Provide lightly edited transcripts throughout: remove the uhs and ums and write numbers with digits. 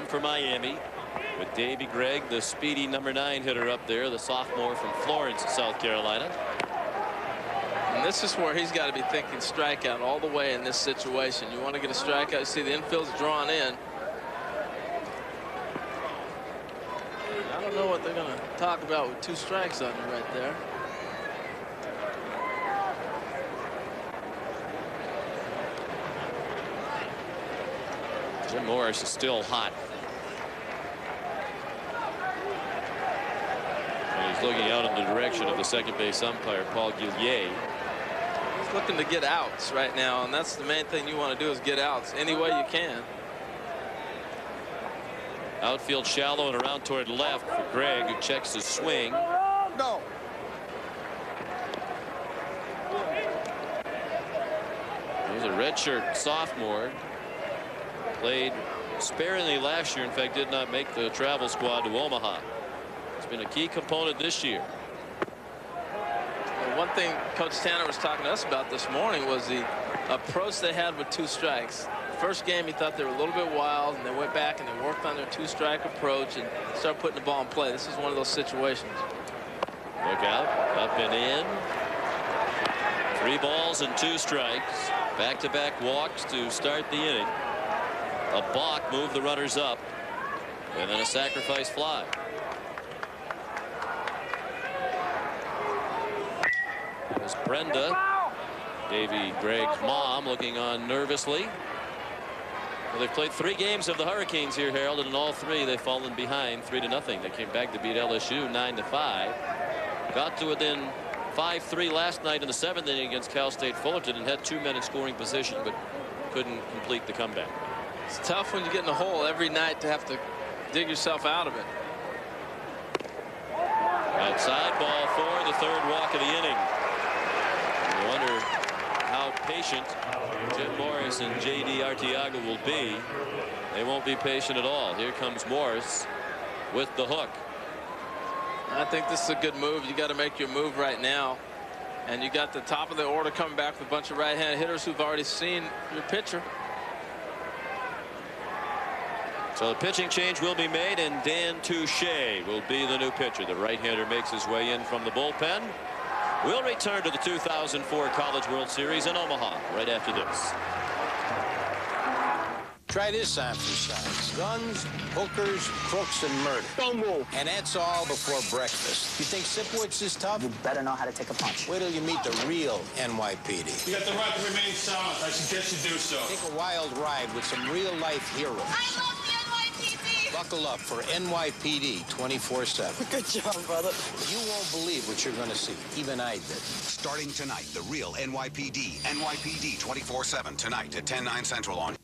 game for Miami, with Davy Gregg, the speedy #9 hitter up there, the sophomore from Florence, South Carolina. And this is where he's got to be thinking strikeout all the way in this situation. You want to get a strikeout. You see the infield's drawn in. I don't know what they're going to talk about with 2 strikes on you right there. Jim Morris is still hot. And he's looking out in the direction of the second base umpire, Paul Gillier. He's looking to get outs right now, and that's the main thing you want to do is get outs any way you can. Outfield shallow and around toward left for Gregg, who checks his swing. No. He's a redshirt sophomore. Played sparingly last year. In fact, did not make the travel squad to Omaha. It's been a key component this year. Well, one thing Coach Tanner was talking to us about this morning was the approach they had with 2 strikes. First game, he thought they were a little bit wild, and they went back and they worked on their 2-strike approach and started putting the ball in play. This is one of those situations. Look out, up and in. 3 balls and 2 strikes. Back-to-back walks to start the inning. A balk moved the runners up, and then a sacrifice fly. There's Brenda, Davy Gregg's mom, looking on nervously. Well, they've played 3 games of the Hurricanes here, Harold, and in all 3 they've fallen behind 3-0. They came back to beat LSU 9-5. Got to within 5-3 last night in the 7th inning against Cal State Fullerton and had 2 men in scoring position, but couldn't complete the comeback. It's tough when you get in a hole every night to have to dig yourself out of it. Outside, ball 4, the 3rd walk of the inning. You wonder how patient Jim Morris and J.D. Arteaga will be. They won't be patient at all. Here comes Morris with the hook. I think this is a good move. You got to make your move right now. And you got the top of the order coming back with a bunch of right-handed hitters who've already seen your pitcher. So the pitching change will be made, and Dan Touche will be the new pitcher. The right-hander makes his way in from the bullpen. We'll return to the 2004 College World Series in Omaha right after this. Try this on for size. Guns, hookers, crooks, and murder. Don't move. And that's all before breakfast. You think Sipowicz is tough? You better know how to take a punch. Wait till you meet the real NYPD. You got the right to remain silent. I suggest you do so. Take a wild ride with some real-life heroes. I love the NYPD. Buckle up for NYPD 24/7. Good job, brother. You won't believe what you're going to see. Even I did. Starting tonight, the real NYPD. NYPD 24/7 tonight at 10/9 Central on.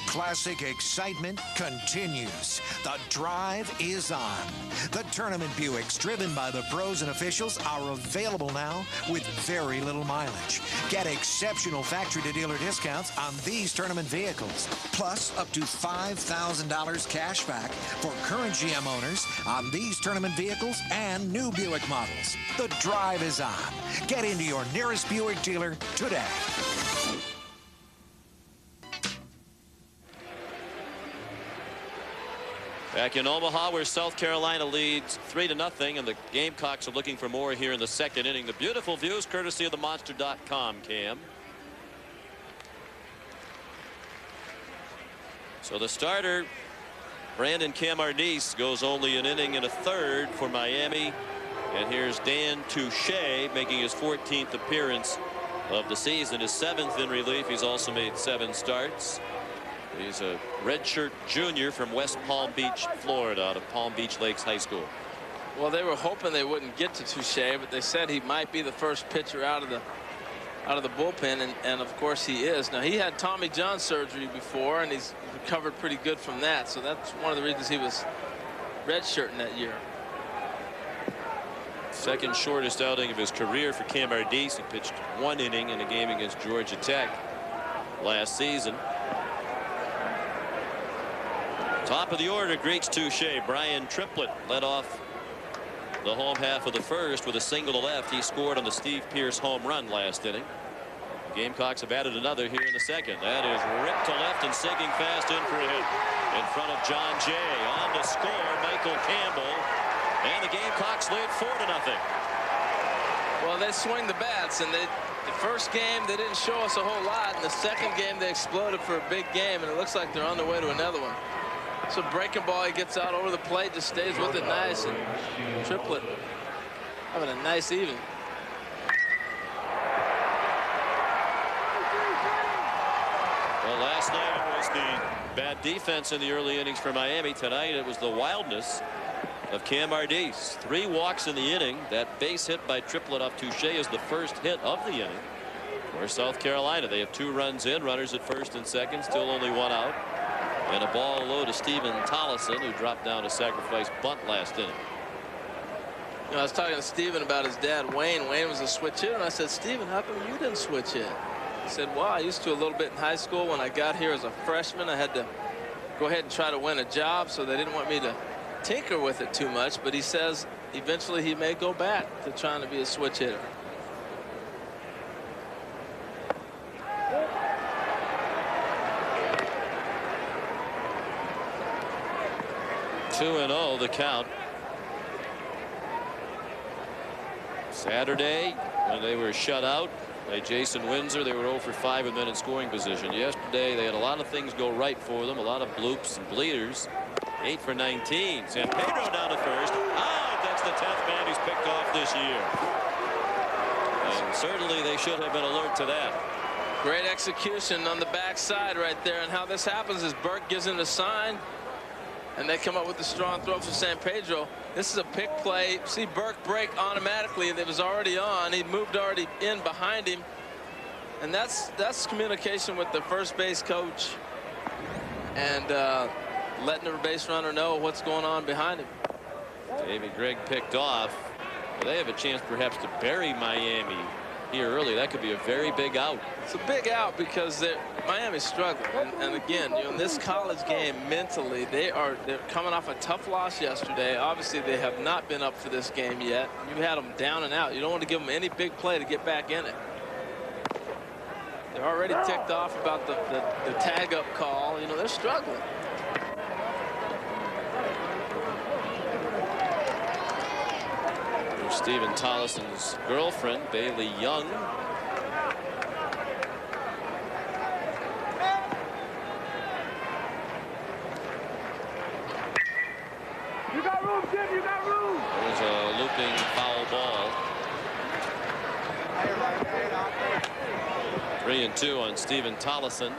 Classic excitement continues. The drive is on. The Tournament Buicks, driven by the pros and officials, are available now with very little mileage. Get exceptional factory-to-dealer discounts on these tournament vehicles, plus up to $5,000 cash back for current GM owners on these tournament vehicles and new Buick models. The drive is on. Get into your nearest Buick dealer today. Back in Omaha, where South Carolina leads 3-0, and the Gamecocks are looking for more here in the 2nd inning. The beautiful views courtesy of the Monster.com cam. So the starter, Brandon Camarnese, goes only an inning and a third for Miami. And here's Dan Touche making his 14th appearance of the season, his 7th in relief. He's also made 7 starts. He's a redshirt junior from West Palm Beach, Florida, out of Palm Beach Lakes High School. Well, they were hoping they wouldn't get to Touche, but they said he might be the first pitcher out of the out of the bullpen, and of course he is. Now, he had Tommy John surgery before, and he's recovered pretty good from that, so that's one of the reasons he was redshirting that year. Second shortest outing of his career for Cam Ardis. He pitched 1 inning in a game against Georgia Tech last season. Top of the order, Greeks Touche. Brian Triplett led off the home half of the first with a single to left. He scored on the Steve Pearce home run last inning. Gamecocks have added another here in the second. That is ripped to left and sinking fast in for a hit. In front of John Jay. On to score, Michael Campbell. And the Gamecocks lead 4-0. Well, they swing the bats, and the first game they didn't show us a whole lot. In the second game they exploded for a big game, and it looks like they're on their way to another one. So breaking ball, he gets out over the plate, just stays with it nice, and Triplett having a nice evening. Well, last night it was the bad defense in the early innings for Miami. Tonight it was the wildness of Cam Ardis. 3 walks in the inning. That base hit by Triplett off Touche is the first hit of the inning for South Carolina. They have 2 runs in, runners at first and second, still only 1 out. And a ball low to Stephen Tollison, who dropped down a sacrifice bunt last inning. You know, I was talking to Stephen about his dad, Wayne. Wayne was a switch hitter, and I said, Stephen, how come you didn't switch hit? He said, well, I used to a little bit in high school. When I got here as a freshman, I had to go ahead and try to win a job, so they didn't want me to tinker with it too much. But he says eventually he may go back to trying to be a switch hitter. Two 2-0 the count. Saturday, when they were shut out by Jason Windsor, they were 0 for 5 with men in scoring position. Yesterday, they had a lot of things go right for them, a lot of bloops and bleeders. 8 for 19. San Pedro down to first. Ah, that's the 10th man he's picked off this year. And certainly they should have been alert to that. Great execution on the backside right there. And how this happens is Burke gives him the sign, and they come up with the strong throw for San Pedro. This is a pick play. See Burke break automatically. It was already on. He moved already in behind him. And that's communication with the first base coach and letting the base runner know what's going on behind him. David Gregg picked off. Well, they have a chance perhaps to bury Miami here early. That could be a very big out. It's a big out because Miami's struggling. And again, you know, in this college game, mentally, they're coming off a tough loss yesterday. Obviously, they have not been up for this game yet. You had them down and out. You don't want to give them any big play to get back in it. They're already ticked off about the tag-up call. You know, they're struggling. Stephen Tollison's girlfriend, Bailey Young. You got room, Jim, you got room. There's a looping foul ball. 3-2 on Stephen Tollison.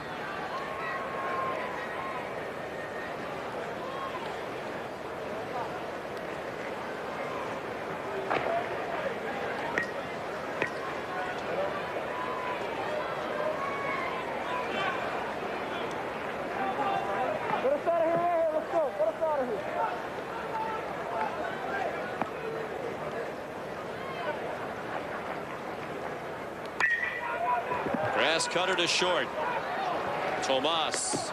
Cutter to short. Tomas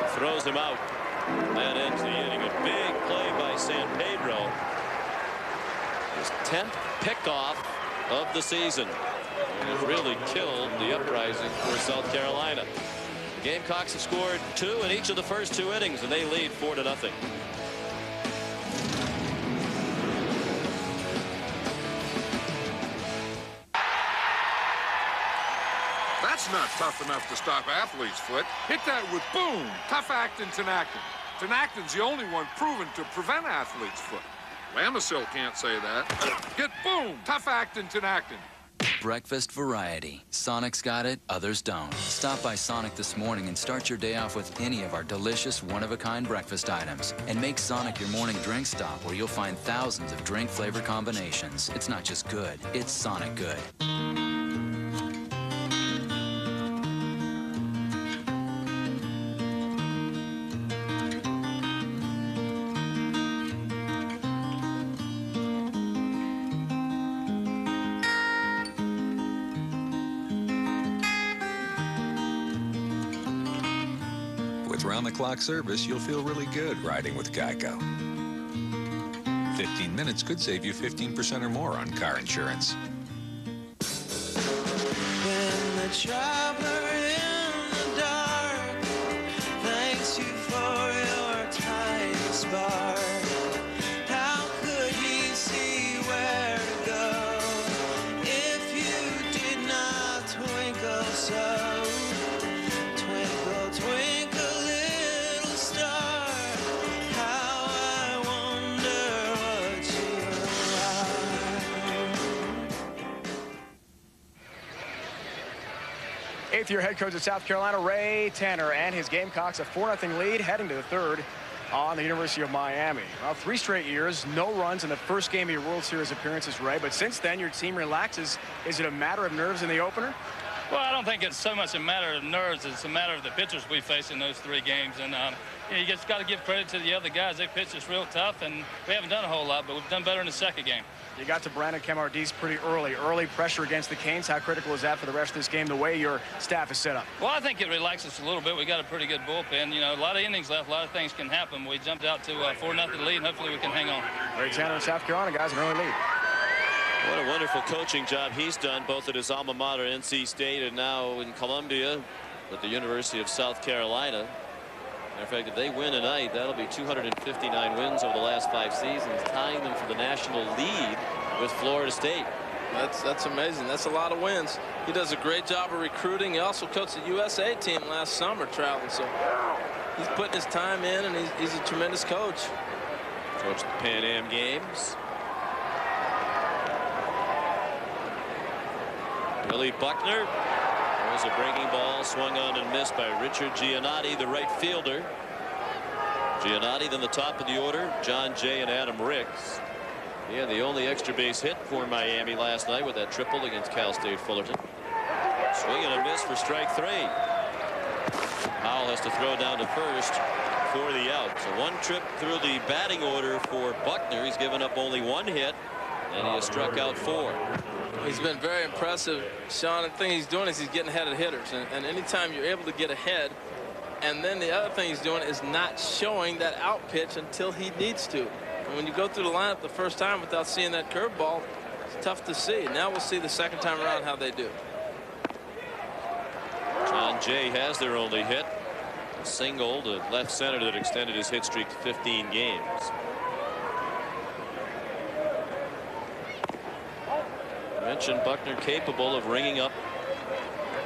throws him out. That ends the inning. A big play by San Pedro. His 10th pickoff of the season. And it really killed the uprising for South Carolina. The Gamecocks have scored 2 in each of the first 2 innings, and they lead 4-0. That's not tough enough to stop athlete's foot. Hit that with boom. Tough actin' Tinactin. Tinactin's the only one proven to prevent athlete's foot. Lamisil can't say that. Get boom. Tough actin' Tinactin. Breakfast variety. Sonic's got it, others don't. Stop by Sonic this morning and start your day off with any of our delicious one-of-a-kind breakfast items. And make Sonic your morning drink stop where you'll find thousands of drink flavor combinations. It's not just good, it's Sonic good. around-the-clock service, you'll feel really good riding with Geico. 15 minutes could save you 15% or more on car insurance. When the traveler in the dark thanks you for your tiny spark, how could he see where to go if you did not twinkle so? Twinkle, twinkle, little star, how I wonder what you are. Eighth-year head coach of South Carolina, Ray Tanner, and his Gamecocks a 4-0 lead heading to the third on the University of Miami. Well, 3 straight years, no runs in the first game of your World Series appearances, Ray, but since then your team relaxes. Is it a matter of nerves in the opener? Well, I don't think it's so much a matter of nerves. It's a matter of the pitchers we face in those 3 games. And you just got to give credit to the other guys. They pitched us real tough, and we haven't done a whole lot, but we've done better in the second game. You got to Brandon Camardis pretty early. Early pressure against the Canes. How critical is that for the rest of this game, the way your staff is set up? Well, I think it relaxes us a little bit. We got a pretty good bullpen. You know, a lot of innings left. A lot of things can happen. We jumped out to a 4-0 lead, and hopefully we can hang on. Ray Tanner in South Carolina, guys, an early lead. What a wonderful coaching job he's done, both at his alma mater, NC State, and now in Columbia at the University of South Carolina. Matter of fact, if they win tonight, that'll be 259 wins over the last 5 seasons, tying them for the national lead with Florida State. That's amazing. That's a lot of wins. He does a great job of recruiting. He also coached the USA team last summer traveling, so he's putting his time in, and he's a tremendous coach. Coached the Pan Am Games. Billy Buckner. There's a breaking ball swung on and missed by Richard Giannotti, the right fielder. Giannotti, then the top of the order, John Jay and Adam Ricks. Yeah, the only extra base hit for Miami last night with that triple against Cal State Fullerton. Swing and a miss for strike 3. Howell has to throw down to first for the out. So 1 trip through the batting order for Buckner. He's given up only 1 hit, and he has struck out 4. He's been very impressive, Sean. The thing he's doing is he's getting ahead of hitters, and anytime you're able to get ahead, and then the other thing he's doing is not showing that out pitch until he needs to. And when you go through the lineup the first time without seeing that curveball, it's tough to see. Now we'll see the second time around how they do. John Jay has their only hit, a single to left center that extended his hit streak to 15 games. Mentioned Buckner capable of ringing up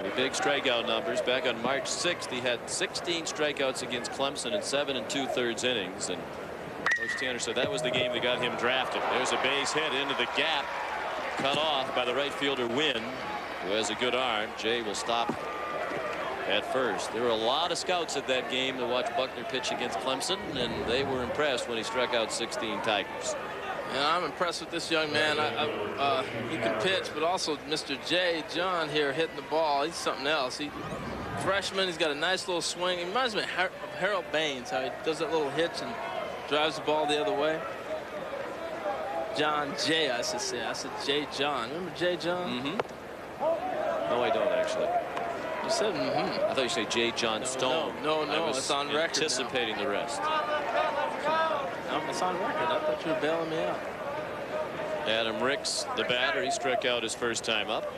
the big strikeout numbers. Back on March 6th, he had 16 strikeouts against Clemson in 7 2/3 innings. And Coach Tanner said that was the game that got him drafted. There's a base hit into the gap, cut off by the right fielder Wynn, who has a good arm. Jay will stop at first. There were a lot of scouts at that game to watch Buckner pitch against Clemson, and they were impressed when he struck out 16 Tigers. And I'm impressed with this young man. He can pitch, but also Mr. J. John here hitting the ball. He's something else. Freshman, he's got a nice little swing. He reminds me of Harold Baines, how he does that little hitch and drives the ball the other way. John J, I should say. I said J. John. Remember J. John? Mm-hmm. No, I don't actually. You said mm-hmm. I thought you said J. John Stone. No, I was it's on record anticipating now. the rest. No, it's on record. I thought you were bailing me out. Adam Ricks, the batter, he struck out his first time up.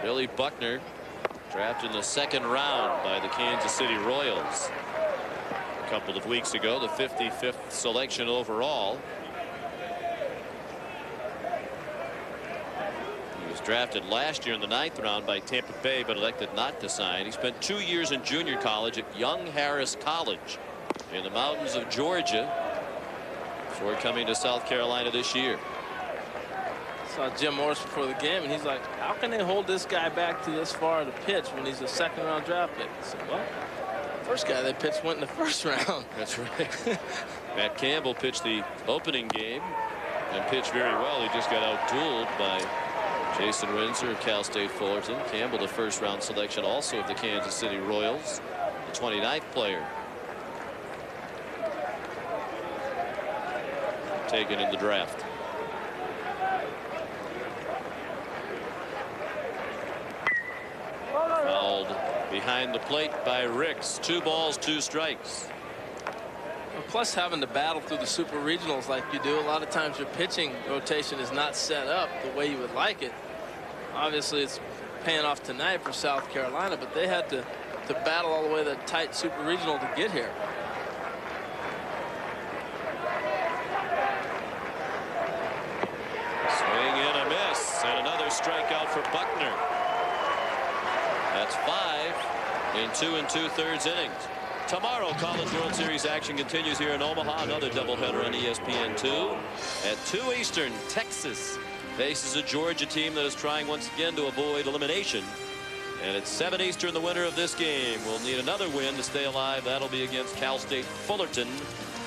Billy Buckner, drafted in the 2nd round by the Kansas City Royals a couple of weeks ago, the 55th selection overall. He was drafted last year in the 9th round by Tampa Bay, but elected not to sign. He spent 2 years in junior college at Young Harris College in the mountains of Georgia before coming to South Carolina this year. Saw Jim Morris before the game, and he's like, how can they hold this guy back to this far to pitch when he's a 2nd round draft pick? I said, well, first guy they pitched went in the 1st round. That's right. Matt Campbell pitched the opening game and pitched very well. He just got out-dueled by Jason Windsor of Cal State Fullerton. Campbell, the 1st round selection also of the Kansas City Royals, the 29th player taken in the draft. Fouled behind the plate by Ricks. 2 balls, 2 strikes. Plus, having to battle through the super regionals like you do, a lot of times your pitching rotation is not set up the way you would like it. Obviously, it's paying off tonight for South Carolina, but they had to battle all the way to the tight super regional to get here. Swing and a miss, and another strikeout for Buckner. That's 5 in 2 2/3 innings. Tomorrow, College World Series action continues here in Omaha. Another doubleheader on ESPN2. At 2 Eastern, Texas faces a Georgia team that is trying once again to avoid elimination. And at 7 Eastern, the winner of this game will need another win to stay alive. That'll be against Cal State Fullerton,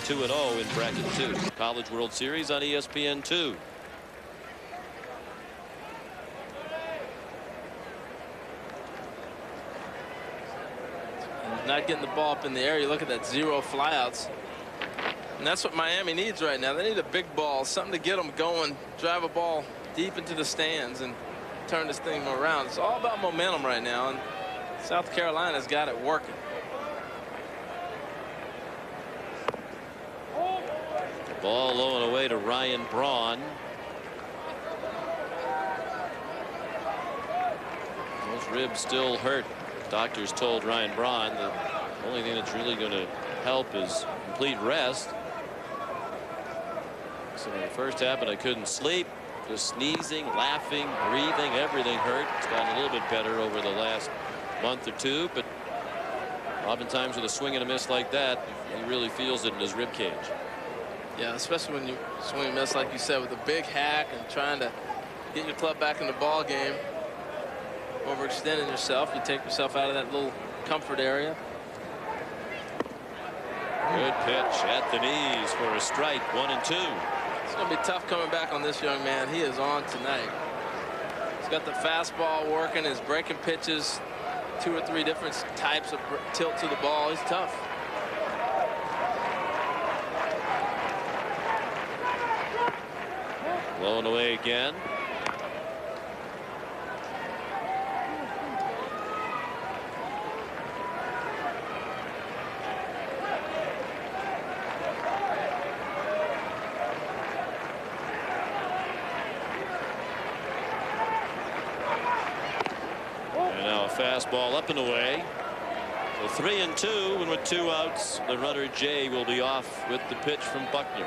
2-0 in bracket 2. College World Series on ESPN2. Not getting the ball up in the air. You look at that 0 flyouts. And that's what Miami needs right now. They need a big ball, something to get them going, drive a ball deep into the stands and turn this thing around. It's all about momentum right now, and South Carolina's got it working. Ball low and away to Ryan Braun. Those ribs still hurt. Doctors told Ryan Braun that the only thing that's really going to help is complete rest. So when it first happened, I couldn't sleep. Just sneezing, laughing, breathing, everything hurt. It's gotten a little bit better over the last month or 2, but oftentimes with a swing and a miss like that, he really feels it in his rib cage. Yeah, especially when you swing and miss, like you said, with a big hack and trying to get your club back in the ball game. Overextending yourself, you take yourself out of that little comfort area. Good pitch at the knees for a strike. 1-2. It's going to be tough coming back on this young man. He is on tonight. He's got the fastball working, his breaking pitches, 2 or 3 different types of tilt to the ball. He's tough. Blown away again. Fastball up and away. So 3-2, and with 2 outs, the runner Jay will be off with the pitch from Buckner.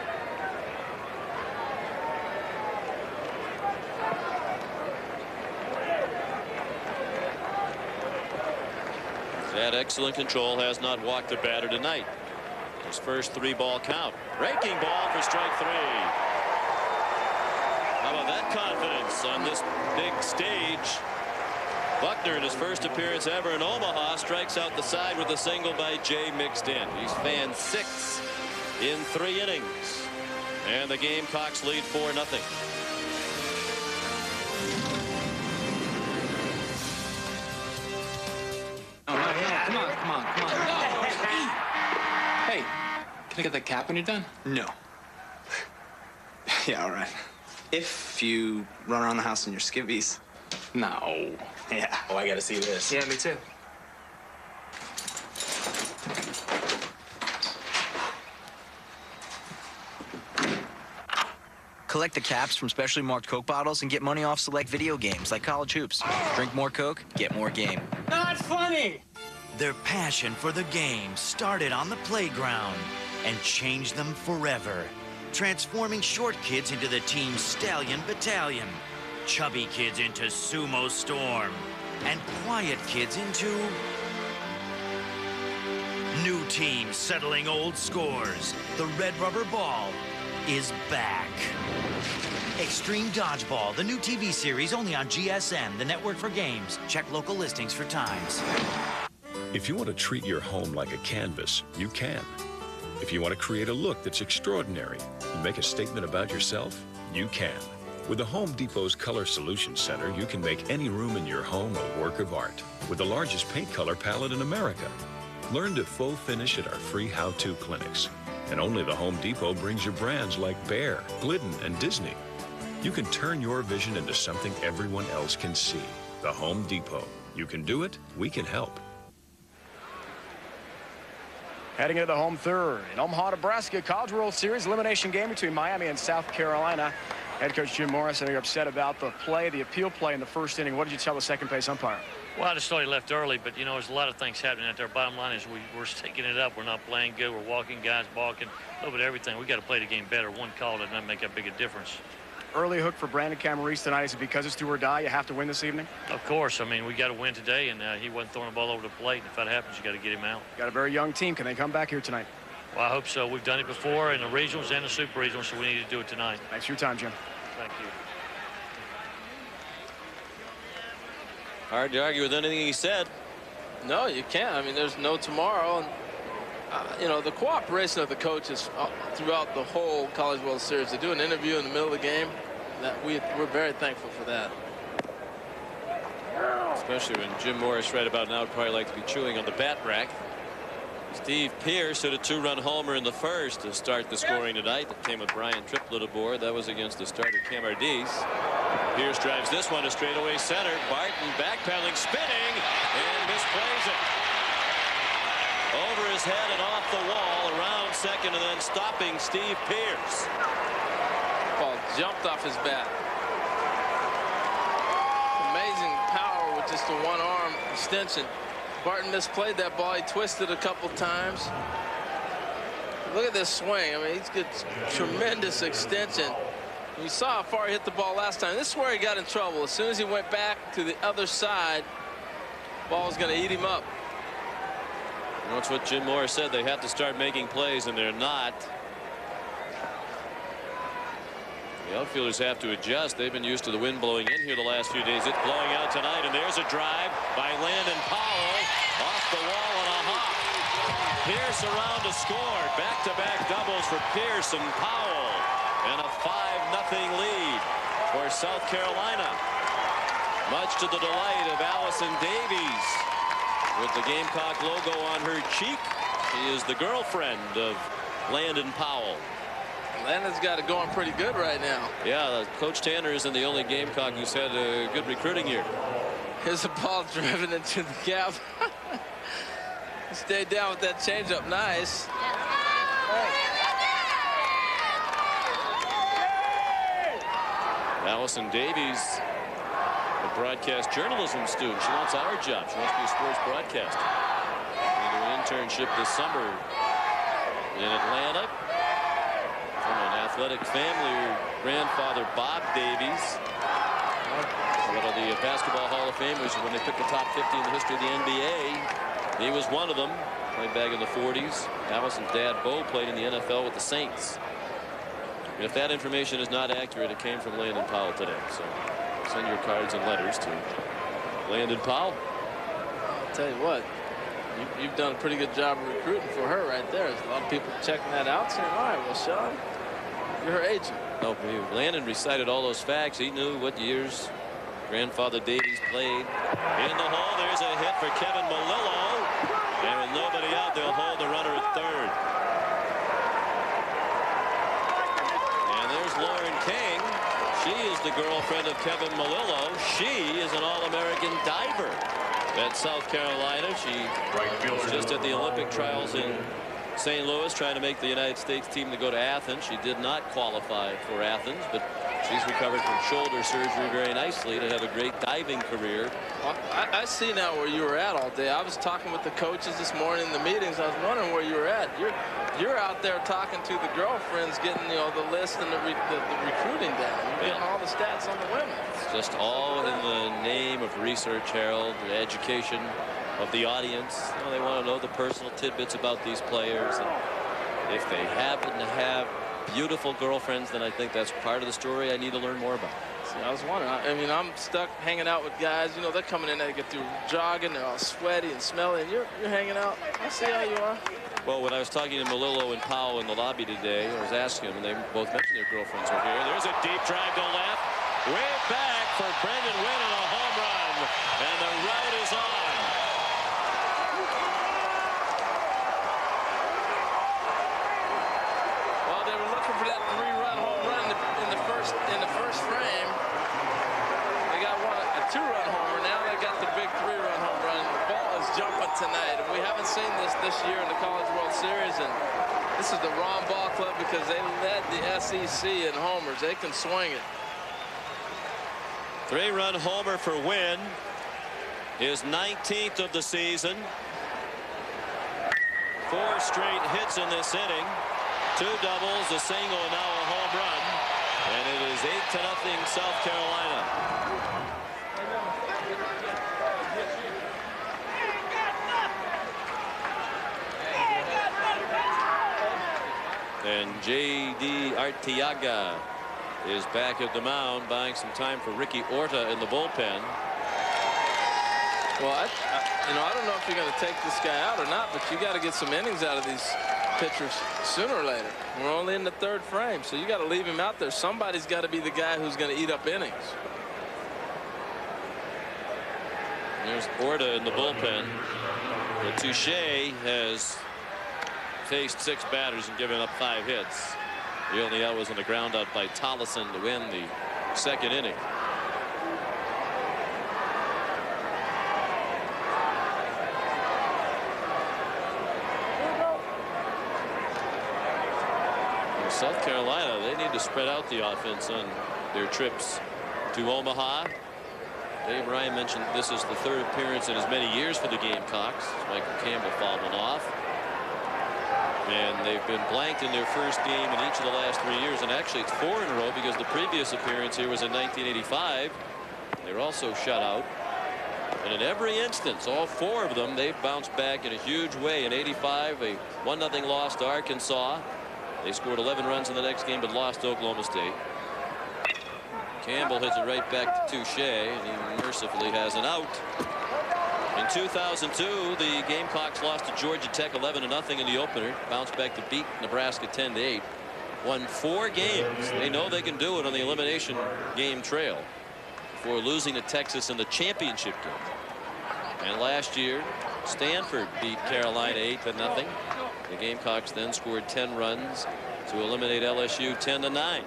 That excellent control has not walked the batter tonight. His first 3-ball count. Breaking ball for strike 3. How about that confidence on this big stage? Buckner, in his first appearance ever in Omaha, strikes out the side with a single by Jay mixed in. He's fanned 6 in 3 innings. And the Gamecocks lead 4-0. Oh, yeah. Come on. Hey, can I get that cap when you're done? No. Yeah, all right. If you run around the house in your skivvies. No. Yeah. Oh, I gotta see this. Yeah, me too. Collect the caps from specially marked Coke bottles and get money off select video games like College Hoops. Drink more Coke, get more game. Not funny! Their passion for the game started on the playground and changed them forever, transforming short kids into the team Stallion Battalion, chubby kids into Sumo Storm, and quiet kids into new teams settling old scores. The Red Rubber Ball is back. Extreme Dodgeball, the new TV series only on GSN, the network for games. Check local listings for times. If you want to treat your home like a canvas, you can. If you want to create a look that's extraordinary and make a statement about yourself, you can. With the Home Depot's Color Solution Center, you can make any room in your home a work of art with the largest paint color palette in America. Learn to faux finish at our free how-to clinics. And only the Home Depot brings you brands like Bear, Glidden, and Disney. You can turn your vision into something everyone else can see. The Home Depot. You can do it. We can help. Heading into the home third in Omaha, Nebraska, College World Series elimination game between Miami and South Carolina. Head coach Jim Morris, I know you're upset about the play, the appeal play in the first inning. What did you tell the second base umpire? Well, I just thought he left early, but, you know, there's a lot of things happening out there. Bottom line is we're sticking it up. We're not playing good. We're walking guys, balking, a little bit of everything. We got to play the game better. One call does not make that big a difference. Early hook for Brandon Camarese tonight. Is it because it's do or die? You have to win this evening? Of course. I mean, we got to win today, and he wasn't throwing the ball over the plate. And if that happens, you got to get him out. Got a very young team. Can they come back here tonight? Well, I hope so. We've done it before in the regionals and the super regionals, so we need to do it tonight. Thanks for your time, Jim. Thank you. Hard to argue with anything he said. No, you can't. I mean, there's no tomorrow. And, you know, the cooperation of the coaches throughout the whole College World Series. They do an interview in the middle of the game. We're very thankful for that. Especially when Jim Morris right about now would probably like to be chewing on the bat rack. Steve Pierce hit a 2-run homer in the first to start the scoring tonight. That came with Brian Triplett aboard. That was against the starter Camarese. Pierce drives this one to straightaway center. Barton backpedaling, spinning, and misplays it. Over his head and off the wall, around second, and then stopping Steve Pierce. Ball jumped off his bat. Amazing power with just a one-arm extension. Barton misplayed that ball. He twisted a couple times. Look at this swing. I mean, he's got tremendous extension. You saw how far he hit the ball last time. This is where he got in trouble. As soon as he went back to the other side, ball was going to eat him up. That's what Jim Morris said. They have to start making plays, and they're not. The outfielders have to adjust. They've been used to the wind blowing in here the last few days. It's blowing out tonight, and there's a drive by Landon Powell off the wall and a hop. Pierce around to score. Back-to-back doubles for Pierce and Powell, and a 5-0 lead for South Carolina. Much to the delight of Allison Davies, with the Gamecock logo on her cheek. She is the girlfriend of Landon Powell. Landon's got it going pretty good right now. Yeah, Coach Tanner isn't the only Gamecock who's had a good recruiting year. Here's a ball driven into the gap. He stayed down with that changeup. Nice. Allison Davies, a broadcast journalism student. She wants our job. She wants to be a sports broadcaster. Into an internship this summer in Atlanta. From an athletic family, her grandfather Bob Davies, one of the basketball Hall of Famers when they picked the top 50 in the history of the NBA. He was one of them. Played back in the 40s. Allison's dad Bo played in the NFL with the Saints. And if that information is not accurate, it came from Landon Powell today. So send your cards and letters to Landon Powell. I'll tell you what, you've done a pretty good job of recruiting for her right there. There's a lot of people checking that out, saying, all right, well, Sean, you're her agent. No, Landon recited all those facts. He knew what years grandfather Davies played. In the hole, there's a hit for Kevin Melillo. And with nobody out, they'll hold the runner at third. And there's Lauren King. She is the girlfriend of Kevin Melillo. She is an All-American diver at South Carolina. She was just at the Olympic trials in St. Louis trying to make the United States team to go to Athens. She did not qualify for Athens, but she's recovered from shoulder surgery very nicely to have a great diving career. Well, I see now where you were at all day. I was talking with the coaches this morning in the meetings. I was wondering where you were at. You're out there talking to the girlfriends, getting the list and the recruiting down. You're getting all the stats on the women. It's just all in the name of research, Harold, the education of the audience. They want to know the personal tidbits about these players. And if they happen to have beautiful girlfriends, then I think that's part of the story I need to learn more about. See, I was wondering. I mean, I'm stuck hanging out with guys. They're coming in, they get through jogging, they're all sweaty and smelly, and you're hanging out. I see how you are. Well, when I was talking to Melillo and Powell in the lobby today, I was asking them, and they both mentioned their girlfriends were here. There's a deep drive to left, way back for Brendan Wynn and a home run, and the route is on. Well, they were looking for that 3-run home run in the first frame. They got a 2-run homer. Now they got the big 3-run tonight. And we haven't seen this year in the College World Series. And this is the wrong ball club because they led the SEC in homers. They can swing it. 3-run homer for Wynn. His 19th of the season. 4 straight hits in this inning. 2 doubles, a single, and now a home run. And it is 8-0 South Carolina. And J.D. Arteaga is back at the mound, buying some time for Ricky Orta in the bullpen. Well, I don't know if you're going to take this guy out or not, but you got to get some innings out of these pitchers sooner or later. We're only in the 3rd frame, so you got to leave him out there. Somebody's got to be the guy who's going to eat up innings. There's Orta in the bullpen. But Touche has faced 6 batters and given up 5 hits. The only out was on the ground out by Tollison to win the 2nd inning. South Carolina, they need to spread out the offense on their trips to Omaha. Dave Ryan mentioned this is the 3rd appearance in as many years for the Gamecocks. Michael Campbell fouled one off. And they've been blanked in their first game in each of the last 3 years. And actually, it's 4 in a row because the previous appearance here was in 1985. They were also shut out. And in every instance, all 4 of them, they've bounced back in a huge way. In 85, a 1-0 loss to Arkansas. They scored 11 runs in the next game, but lost to Oklahoma State. Campbell hits it right back to Touche, and he mercifully has an out. In 2002, the Gamecocks lost to Georgia Tech 11-0 in the opener. Bounced back to beat Nebraska 10-8. Won 4 games. They know they can do it on the elimination game trail before losing to Texas in the championship game. And last year, Stanford beat Carolina 8-0. The Gamecocks then scored 10 runs to eliminate LSU 10-9.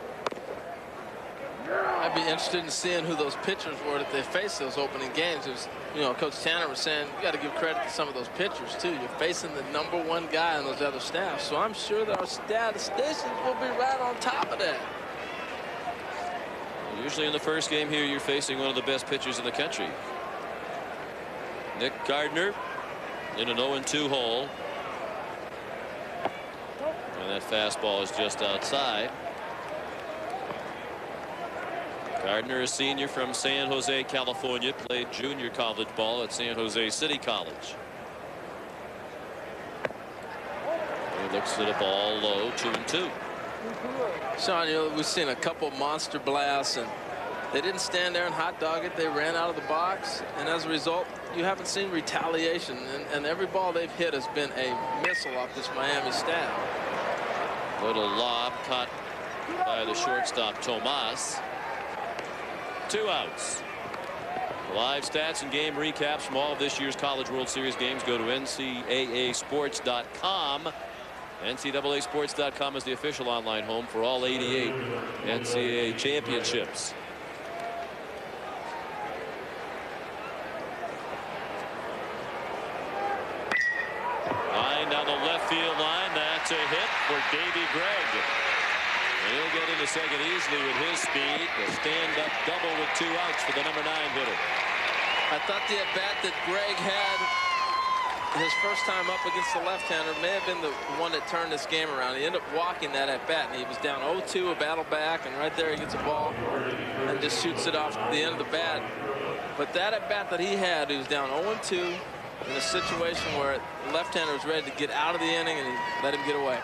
I'd be interested in seeing who those pitchers were that they faced those opening games. It was, Coach Tanner was saying you got to give credit to some of those pitchers too. You're facing the #1 guy on those other staffs, so I'm sure that our statisticians will be right on top of that. Usually in the first game here, you're facing one of the best pitchers in the country. Nick Gardner in an 0-2 hole. And that fastball is just outside. Gardner, a senior from San Jose, California, played junior college ball at San Jose City College. He looks at a ball low, 2-2. Sean, we've seen a couple monster blasts, and they didn't stand there and hot dog it. They ran out of the box, and as a result, you haven't seen retaliation. And every ball they've hit has been a missile off this Miami staff. Little lob caught by the shortstop Tomas. 2 outs. Live stats and game recaps from all of this year's College World Series games go to NCAAsports.com. NCAAsports.com is the official online home for all 88 NCAA championships. Line down the left field line. That's a hit for Davy Gregg. And he'll get into second easily with his speed. A stand-up double with 2 outs for the #9 hitter. I thought the at-bat that Gregg had his first time up against the left-hander may have been the one that turned this game around. He ended up walking that at-bat, and he was down 0-2, a battle back, and right there he gets a ball and just shoots it off the end of the bat. But that at-bat that he had, he was down 0-2 in a situation where the left-hander was ready to get out of the inning, and he let him get away.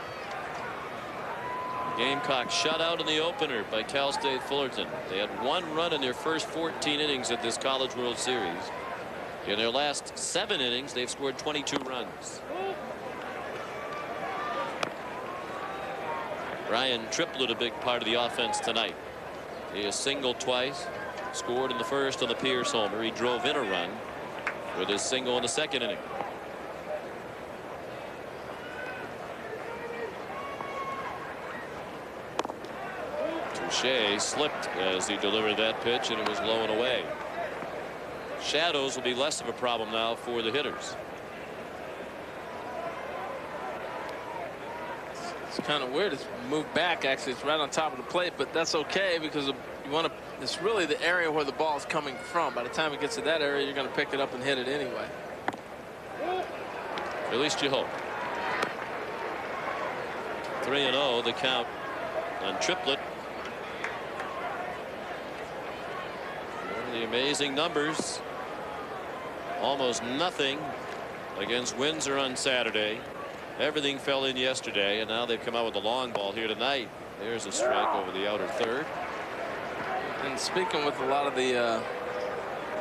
Gamecocks shut out in the opener by Cal State Fullerton. They had 1 run in their first 14 innings at this College World Series. In their last 7 innings, they've scored 22 runs. Ryan Triplett, a big part of the offense tonight. He has singled twice, scored in the first on the Pierce homer. He drove in a run with his single in the 2nd inning. Touche slipped as he delivered that pitch, and it was low and away. Shadows will be less of a problem now for the hitters. It's kind of weird. It's moved back. Actually, it's right on top of the plate, but that's okay because you want to. It's really the area where the ball is coming from. By the time it gets to that area, you're going to pick it up and hit it anyway. At least you hope. 3-0 the count on Triplett. One of the amazing numbers. Almost nothing against Windsor on Saturday. Everything fell in yesterday, and now they've come out with a long ball here tonight. There's a strike over the outer third. And speaking with a lot of the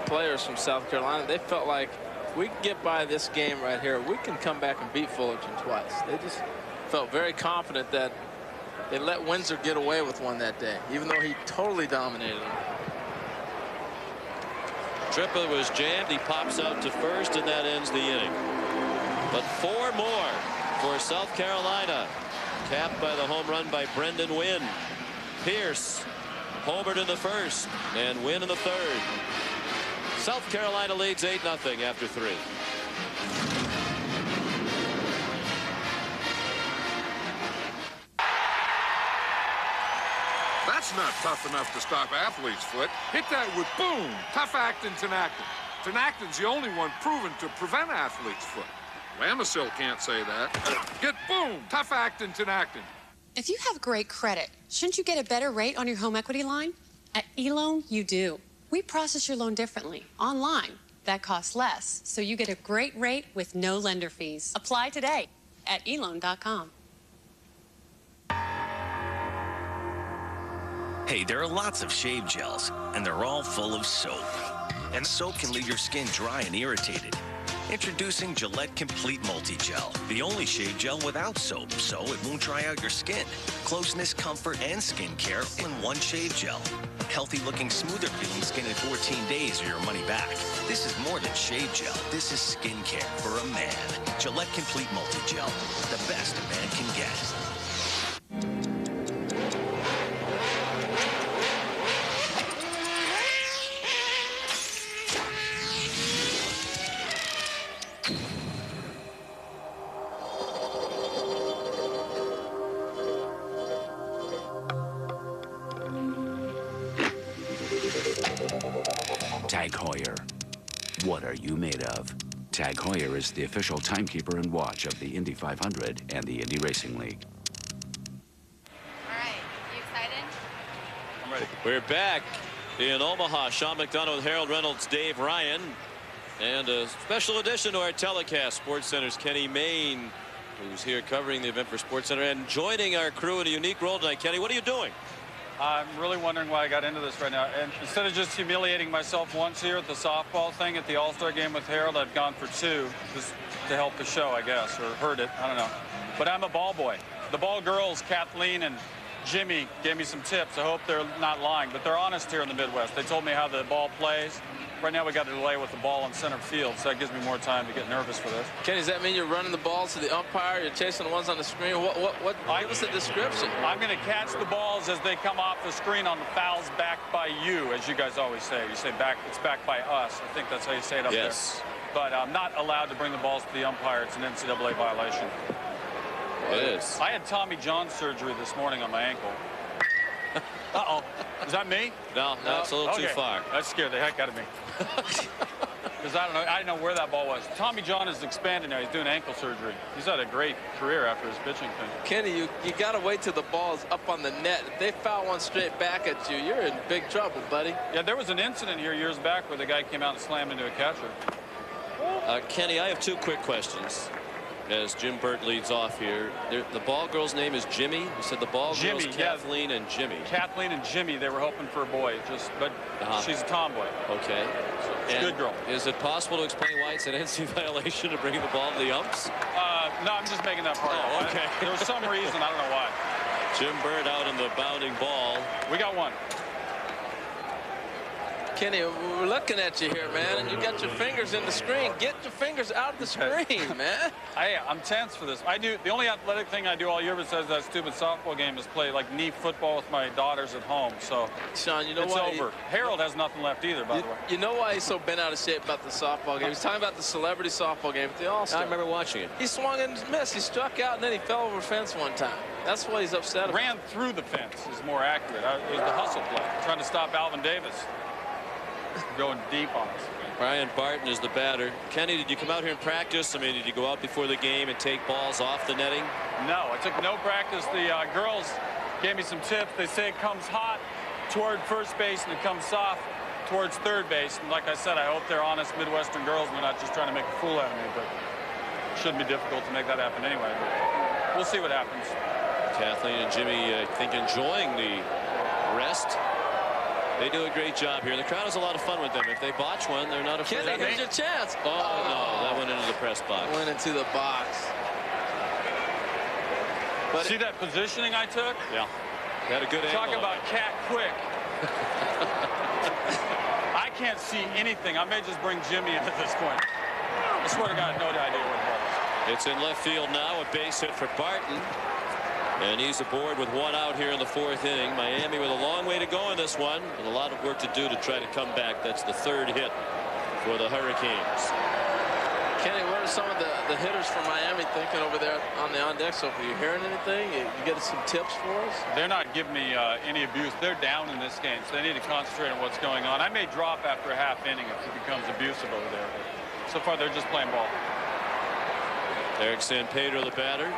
players from South Carolina, they felt like if we can get by this game right here, we can come back and beat Fullerton twice. They just felt very confident that they let Windsor get away with one that day, even though he totally dominated them. Triplett was jammed. He pops out to first, and that ends the inning. But 4 more for South Carolina, capped by the home run by Brendan Wynn. Pierce homered in the first and Wynn in the third. South Carolina leads 8-0 after 3. That's not tough enough to stop athlete's foot. Hit that with boom. Tough actin' Tinactin. Tinactin's the only one proven to prevent athlete's foot. Lamisil can't say that. Get boom. Tough actin' Tinactin. If you have great credit, shouldn't you get a better rate on your home equity line? At eLoan, you do. We process your loan differently, online. That costs less, so you get a great rate with no lender fees. Apply today at eLoan.com. Hey, there are lots of shave gels, and they're all full of soap. And soap can leave your skin dry and irritated. Introducing Gillette Complete Multi-Gel, the only shave gel without soap, so it won't dry out your skin. Closeness, comfort, and skin care in one shave gel. Healthy-looking, smoother-feeling skin in 14 days or your money back. This is more than shave gel. This is skin care for a man. Gillette Complete Multi-Gel, the best a man can get. Tag Heuer. What are you made of? Tag Heuer is the official timekeeper and watch of the Indy 500 and the Indy Racing League. All right, you excited? I'm ready. We're back in Omaha. Sean McDonough with Harold Reynolds, Dave Ryan, and a special addition to our telecast, SportsCenter's Kenny Mayne, who's here covering the event for SportsCenter and joining our crew in a unique role tonight. Kenny, what are you doing? I'm really wondering why I got into this right now. And instead of just humiliating myself once here at the softball thing at the All-Star game with Harold, I've gone for 2 just to help the show, I guess, or heard it. I don't know. But I'm a ball boy. The ball girls, Kathleen and Jimmy, gave me some tips. I hope they're not lying, but they're honest here in the Midwest. They told me how the ball plays. Right now we got a delay with the ball in center field, so that gives me more time to get nervous for this. Kenny, does that mean you're running the balls to the umpire? You're chasing the ones on the screen? Give us a description. I'm going to catch the balls as they come off the screen on the fouls backed by you, as you guys always say. You say back, it's backed by us. I think that's how you say it up there. But I'm not allowed to bring the balls to the umpire. It's an NCAA violation. It is. I had Tommy John surgery this morning on my ankle. Uh-oh. Is that me? No, that's a little too far. That scared the heck out of me. Because I didn't know where that ball was. Tommy John is expanding now. He's doing ankle surgery. He's had a great career after his pitching thing. Kenny, you got to wait till the ball's up on the net. If they foul one straight back at you, you're in big trouble, buddy. Yeah, there was an incident here years back where the guy came out and slammed into a catcher. Kenny, I have 2 quick questions as Jim Burt leads off here. The ball girl's name is Jimmy. You said the ball girl's Kathleen and Jimmy. Kathleen and Jimmy, they were hoping for a boy, but she's a tomboy. Okay. She's a good girl. Is it possible to explain why it's an NC violation to bring the ball to the umps? No, I'm just making that part up. Okay. There was some reason, I don't know why. Jim Burt out in the bounding ball. We got one. Kenny, we're looking at you here, man, and you got your fingers in the screen. Get your fingers out of the screen, man. I'm tense for this. The only athletic thing I do all year besides that stupid softball game is play like knee football with my daughters at home. So, Sean, you know it's why? over. Harold has nothing left either, by the way. You know why he's so bent out of shape about the softball game? He's talking about the celebrity softball game at the All-Star. I remember watching it. He swung and missed. He struck out, and then he fell over a fence one time. That's why he's upset about. Ran through the fence is more accurate. It was the hustle play, trying to stop Alvin Davis. Going deep on us. Brian Barton is the batter. Kenny, did you come out here and practice? I mean, did you go out before the game and take balls off the netting? No, I took no practice. The girls gave me some tips. They say it comes hot toward first base and it comes soft towards third base. And like I said, I hope they're honest Midwestern girls and they're not just trying to make a fool out of me. But it shouldn't be difficult to make that happen anyway. But we'll see what happens. Kathleen and Jimmy, I think, enjoying the rest. They do a great job here. The crowd has a lot of fun with them. If they botch one, they're not afraid. Kenny, here's your chance. Oh, no, that went into the press box. Went into the box. But see that positioning I took? Yeah. They had a good angle. Talk about cat quick. I can't see anything. I may just bring Jimmy in at this point. I swear to God, no idea what it was. It's in left field now. A base hit for Barton. And he's aboard with one out here in the fourth inning. Miami with a long way to go in this one, and a lot of work to do to try to come back. That's the third hit for the Hurricanes. Kenny, what are some of the hitters from Miami thinking over there on the on-deck sofa? Are you hearing anything? You get some tips for us? They're not giving me any abuse. They're down in this game, so they need to concentrate on what's going on. I may drop after a half inning if it becomes abusive over there. But so far, they're just playing ball. Eric San Pedro, the batter.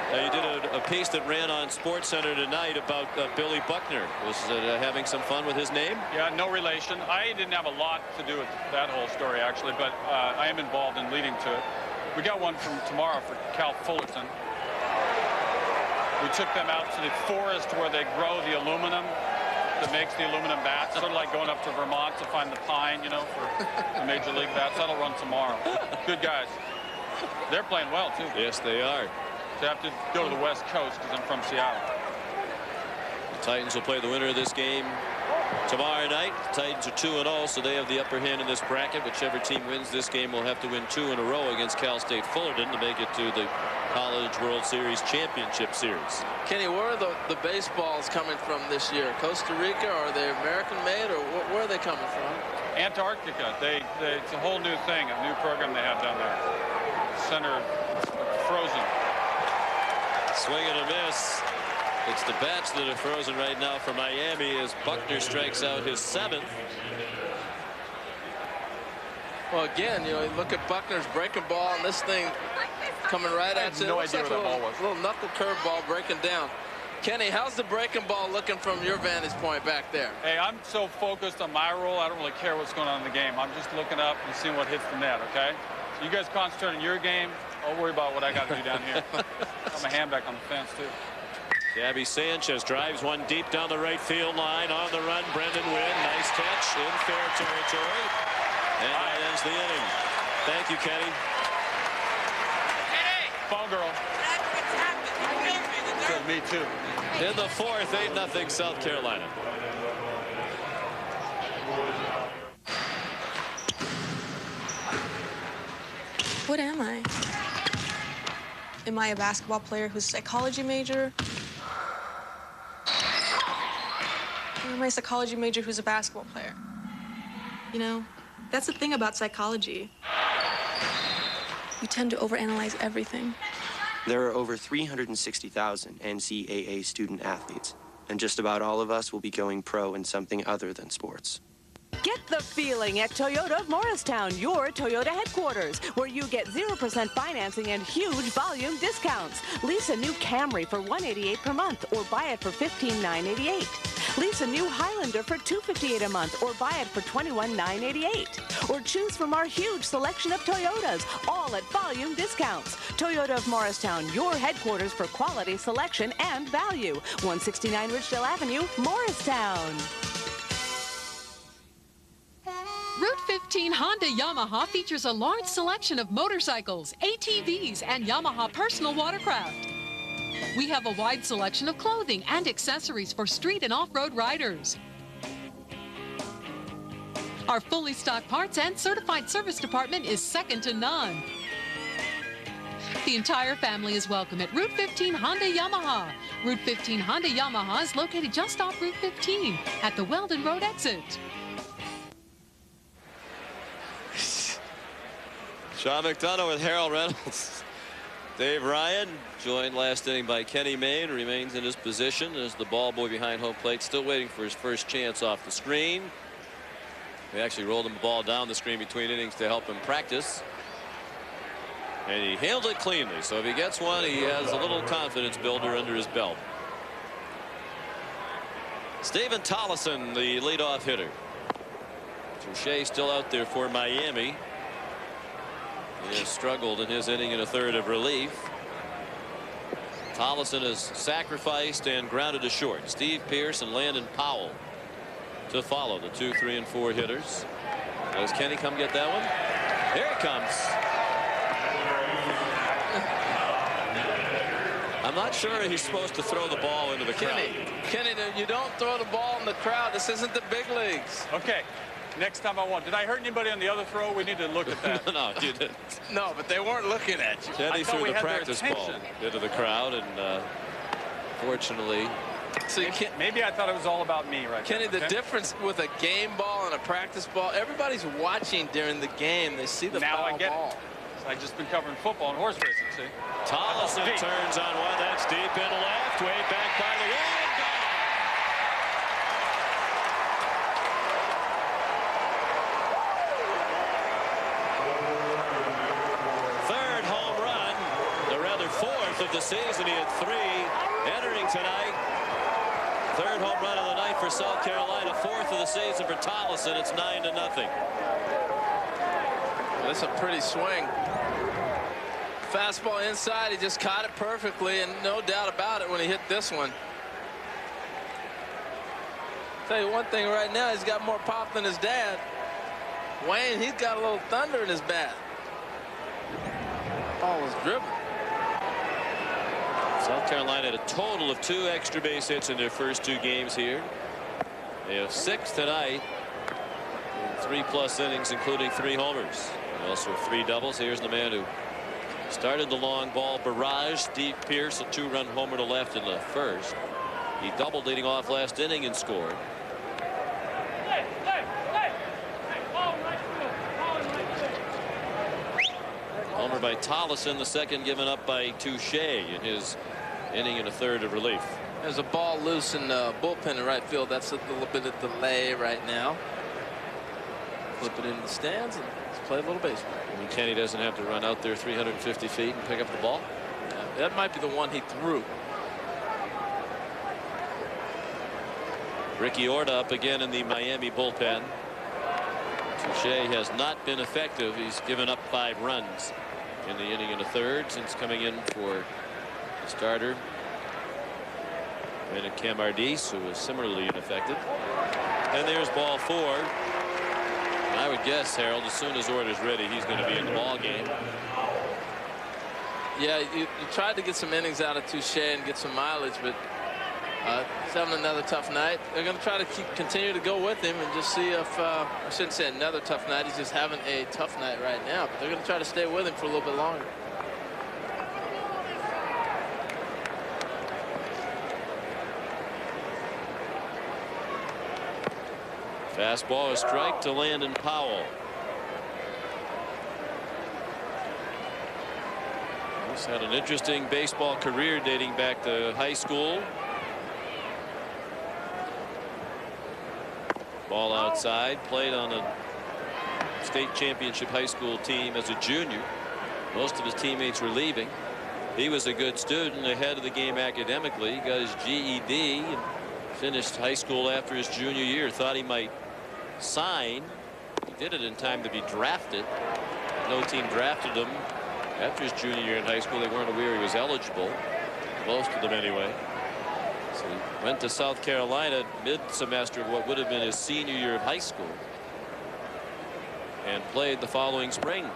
You did a piece that ran on SportsCenter tonight about Billy Buckner. Was having some fun with his name? Yeah, no relation. I didn't have a lot to do with that whole story, actually, but I am involved in leading to it. We got one from tomorrow for Cal Fullerton. We took them out to the forest where they grow the aluminum that makes the aluminum bats. Sort of like going up to Vermont to find the pine, you know, for the Major League bats. That'll run tomorrow. Good guys. They're playing well, too. Yes, they are. They have to go to the West Coast because I'm from Seattle. The Titans will play the winner of this game tomorrow night. The Titans are 2-0, so they have the upper hand in this bracket. Whichever team wins this game will have to win 2 in a row against Cal State Fullerton to make it to the College World Series Championship Series. Kenny, where are the baseballs coming from this year? Costa Rica? Are they American-made, or where are they coming from? Antarctica. It's a whole new thing, a new program they have down there. Center frozen. Swing and a miss. It's the bats that are frozen right now for Miami as Buckner strikes out his 7th. Well, again, you know, you look at Buckner's breaking ball, and this thing coming right at you. No idea like where that ball was. Little knuckle curve ball breaking down. Kenny, how's the breaking ball looking from your vantage point back there? Hey, I'm so focused on my role, I don't really care what's going on in the game. I'm just looking up and seeing what hits the net, okay? So you guys concentrate on your game. I'll worry about what I got to do down here. Got my hand back on the fence, too. Gabby Sanchez drives one deep down the right field line. On the run, Brendan Wynn. Nice catch in fair territory. And that ends the inning. Thank you, Kenny. Phone girl. Said me, too. In the fourth, 8-0 South Carolina. What am I? Am I a basketball player who's a psychology major? Or am I a psychology major who's a basketball player? You know, that's the thing about psychology. We tend to overanalyze everything. There are over 360,000 NCAA student athletes, and just about all of us will be going pro in something other than sports. Get the feeling at Toyota of Morristown, your Toyota headquarters, where you get 0% financing and huge volume discounts. Lease a new Camry for $188 per month or buy it for $15,988. Lease a new Highlander for $258 a month or buy it for $21,988. Or choose from our huge selection of Toyotas, all at volume discounts. Toyota of Morristown, your headquarters for quality, selection, and value. 169 Ridgedale Avenue, Morristown. Route 15 Honda Yamaha features a large selection of motorcycles, ATVs, and Yamaha personal watercraft. We have a wide selection of clothing and accessories for street and off-road riders. Our fully stocked parts and certified service department is second to none. The entire family is welcome at Route 15 Honda Yamaha. Route 15 Honda Yamaha is located just off Route 15 at the Weldon Road exit. Sean McDonough with Harold Reynolds. Dave Ryan, joined last inning by Kenny Mayne, remains in his position as the ball boy behind home plate, still waiting for his first chance off the screen. They actually rolled him the ball down the screen between innings to help him practice. And he handled it cleanly, so if he gets one, he has a little confidence builder under his belt. Stephen Tollison, the leadoff hitter. Touche still out there for Miami. He has struggled in his inning and a third of relief. Tollison has sacrificed and grounded to short. Steve Pearce and Landon Powell to follow the 2, 3, and 4 hitters. Does Kenny come get that one? Here it comes. I'm not sure he's supposed to throw the ball into the crowd. Kenny, you don't throw the ball in the crowd. This isn't the big leagues. Okay. Next time I won't. Did I hurt anybody on the other throw? We need to look at that. No, you didn't. No, but they weren't looking at you. Kenny threw the practice ball into the crowd, and fortunately. So maybe I thought it was all about me, right? Kenny, there, the difference with a game ball and a practice ball, everybody's watching during the game. They see the foul ball. I've just been covering football and horse racing, see? Tollison turns on one. That's deep in left, way back by the wall. Third home run, or rather fourth of the season. He had 3 entering tonight. Third home run of the night for South Carolina. Fourth of the season for Tollison. It's 9-0. That's a pretty swing. Fastball inside. He just caught it perfectly, and no doubt about it when he hit this one. Tell you one thing right now, he's got more pop than his dad. Wayne, he's got a little thunder in his bat. Ball was driven. South Carolina had a total of 2 extra base hits in their first 2 games here. They have 6 tonight. 3+ innings, including 3 homers. And also 3 doubles. Here's the man who started the long ball barrage. Steve Pearce, a 2-run homer to left in the first. He doubled leading off last inning and scored. Homer by Tollison, the second given up by Touche in his inning and a third of relief. There's a ball loose in the bullpen in right field. That's a little bit of delay right now. Flip it into the stands and let's play a little baseball. And Kenny doesn't have to run out there 350 feet and pick up the ball. Yeah, that might be the one he threw. Ricky Orta up again in the Miami bullpen. Touche has not been effective. He's given up 5 runs in the inning and a third since coming in for the starter. And Camardis, who was similarly ineffective. And there's ball 4. And I would guess, Harold, as soon as Orta's ready, he's going to be in the ball game. Yeah, you tried to get some innings out of Touche and get some mileage, but he's having another tough night. They're going to try to continue to go with him and just see if, I shouldn't say another tough night, he's just having a tough night right now, but they're going to try to stay with him for a little bit longer. Fastball, a strike to Landon Powell. He's had an interesting baseball career dating back to high school. Ball outside, played on a state championship high school team as a junior. Most of his teammates were leaving. He was a good student, ahead of the game academically. He got his GED and finished high school after his junior year. Thought he might sign. He did it in time to be drafted. No team drafted him after his junior year in high school. They weren't aware he was eligible. Most of them anyway. So he went to South Carolina mid-semester of what would have been his senior year of high school and played the following spring.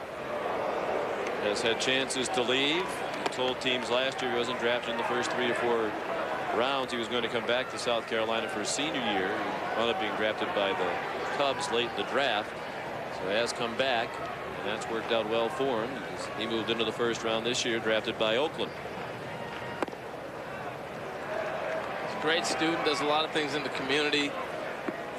Has had chances to leave. He told teams last year he wasn't drafted in the first 3 or 4 rounds. He was going to come back to South Carolina for his senior year. He wound up being drafted by the Cubs late in the draft. So he has come back, and that's worked out well for him. He moved into the first round this year, drafted by Oakland. He's a great student, does a lot of things in the community.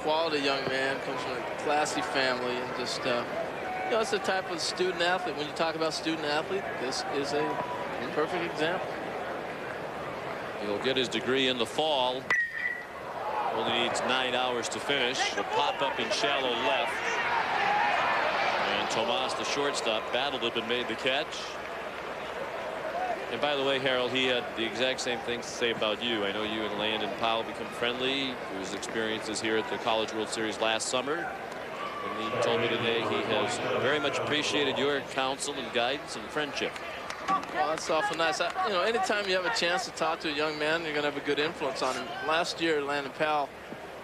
Quality young man, comes from a classy family, and just, you know, it's the type of student athlete. When you talk about student athlete, this is a perfect example. He'll get his degree in the fall. Only needs 9 hours to finish. A pop up in shallow left. And Tomas, the shortstop, battled it and made the catch. And by the way, Harold, he had the exact same things to say about you. I know you and Landon Powell become friendly through his experiences here at the College World Series last summer. And he told me today he has very much appreciated your counsel and guidance and friendship. Well, that's awful nice. You know, anytime you have a chance to talk to a young man, you're going to have a good influence on him. Last year, Landon Powell,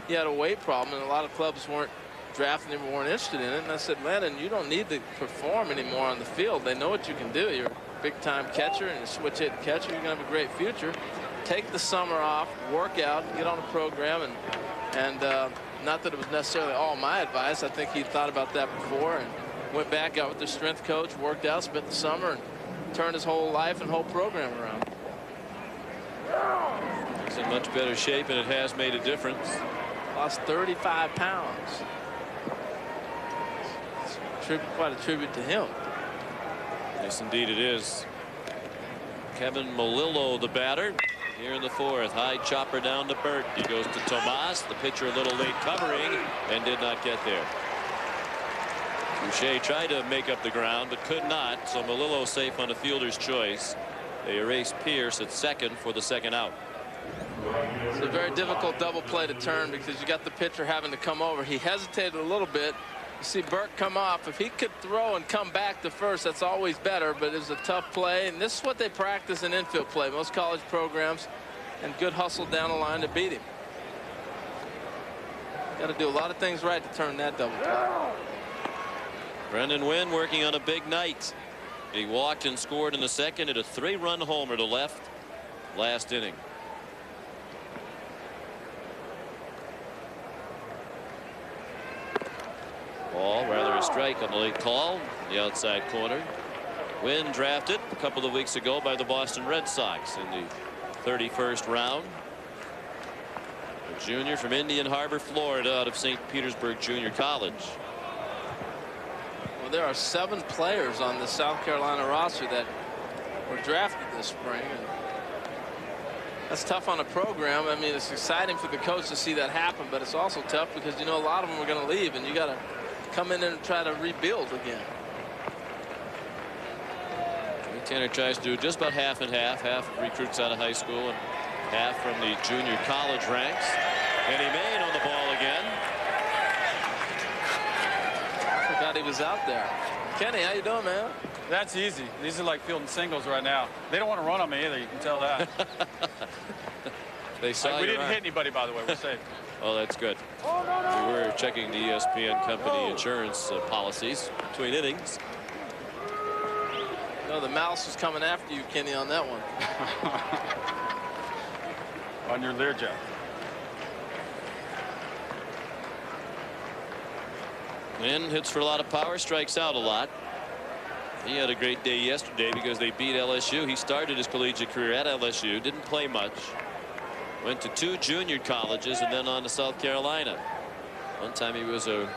he had a weight problem, and a lot of clubs weren't drafting him, weren't interested in it. And I said, Landon, you don't need to perform anymore on the field. They know what you can do. You're a big-time catcher and a switch-hit catcher. You're going to have a great future. Take the summer off, work out, get on a program, and not that it was necessarily all my advice. I think he thought about that before and went back out with the strength coach, worked out, spent the summer, and turned his whole life and whole program around. He's in much better shape, and it has made a difference. Lost 35 pounds. It's quite a tribute to him. Yes, indeed it is. Kevin Molillo, the batter, here in the fourth. High chopper down to Burt. He goes to Tomas. The pitcher a little late covering and did not get there. Boucher tried to make up the ground but could not, so Molillo safe on a fielder's choice. They erase Pierce at second for the second out. It's a very difficult double play to turn because you got the pitcher having to come over. He hesitated a little bit. You see Burt come off. If he could throw and come back to first, that's always better, but it was a tough play, and this is what they practice in infield play, most college programs, and good hustle down the line to beat him. Got to do a lot of things right to turn that double play. Brendan Wynn working on a big night. He walked and scored in the second at a 3-run homer to left last inning. Ball, rather a strike on the late call, the outside corner. Wynn drafted a couple of weeks ago by the Boston Red Sox in the 31st round. A junior from Indian Harbor, Florida, out of St. Petersburg Junior College. There are 7 players on the South Carolina roster that were drafted this spring. And that's tough on a program. I mean, it's exciting for the coach to see that happen, but it's also tough because you know a lot of them are going to leave, and you got to come in and try to rebuild again. Tanner tries to do just about half and half. Half recruits out of high school and half from the junior college ranks. And he made on the ball again. Forgot he was out there. Kenny, how you doing, man? That's easy. These are like fielding singles right now. They don't want to run on me either. You can tell that. They saw we didn't arm. hit anybody, by the way. We're safe. Oh, that's good. We were checking the ESPN company insurance policies between innings. No, the mouse was coming after you, Kenny, on that one. On your Learjet. Wynn hits for a lot of power, strikes out a lot. He had a great day yesterday because they beat LSU. He started his collegiate career at LSU, didn't play much. Went to 2 junior colleges and then on to South Carolina. One time he was a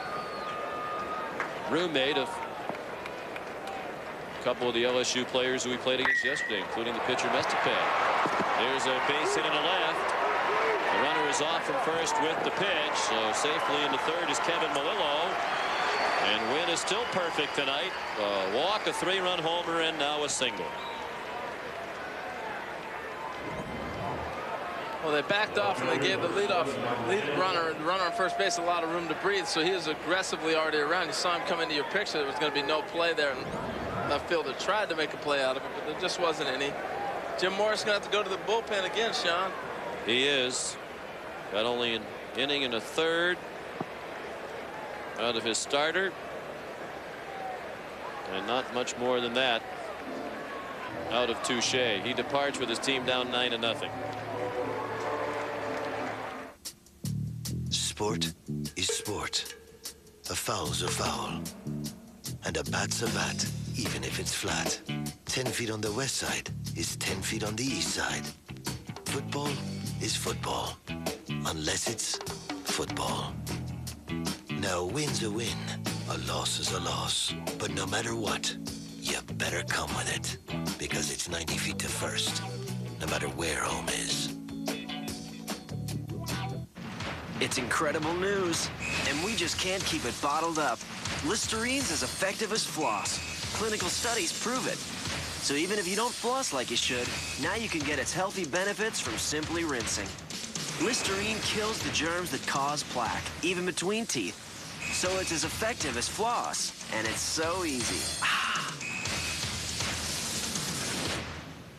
roommate of a couple of the LSU players who we played against yesterday, including the pitcher Mestipad. There's a base hit in the left. The runner is off from first with the pitch, so safely into third is Kevin Molillo. And Wynn is still perfect tonight. A walk, a 3-run homer, and now a single. Well, they backed off and they gave the lead runner on first base a lot of room to breathe, so he was aggressively already around. You saw him come into your picture. There was going to be no play there, and left fielder tried to make a play out of it, but there just wasn't any. Jim Morris is going to have to go to the bullpen again, Sean. He is. Got only an inning and a third out of his starter, and not much more than that out of Touche. He departs with his team down 9-0. Sport is sport. A foul's a foul. And a bat's a bat, even if it's flat. 10 feet on the west side is 10 feet on the east side. Football is football, unless it's football. Now, a win's a win, a loss is a loss. But no matter what, you better come with it, because it's 90 feet to first, no matter where home is. It's incredible news, and we just can't keep it bottled up. Listerine's as effective as floss. Clinical studies prove it. So even if you don't floss like you should, now you can get its healthy benefits from simply rinsing. Listerine kills the germs that cause plaque, even between teeth. So it's as effective as floss, and it's so easy.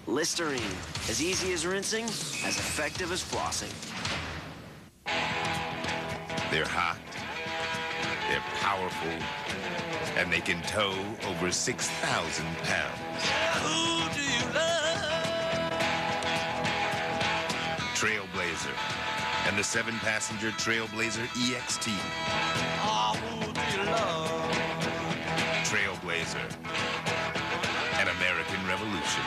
Listerine, as easy as rinsing, as effective as flossing. They're hot, they're powerful, and they can tow over 6,000 pounds. Who do you love? Trailblazer and the 7-passenger Trailblazer EXT. Oh, who do you love? Trailblazer, an American revolution.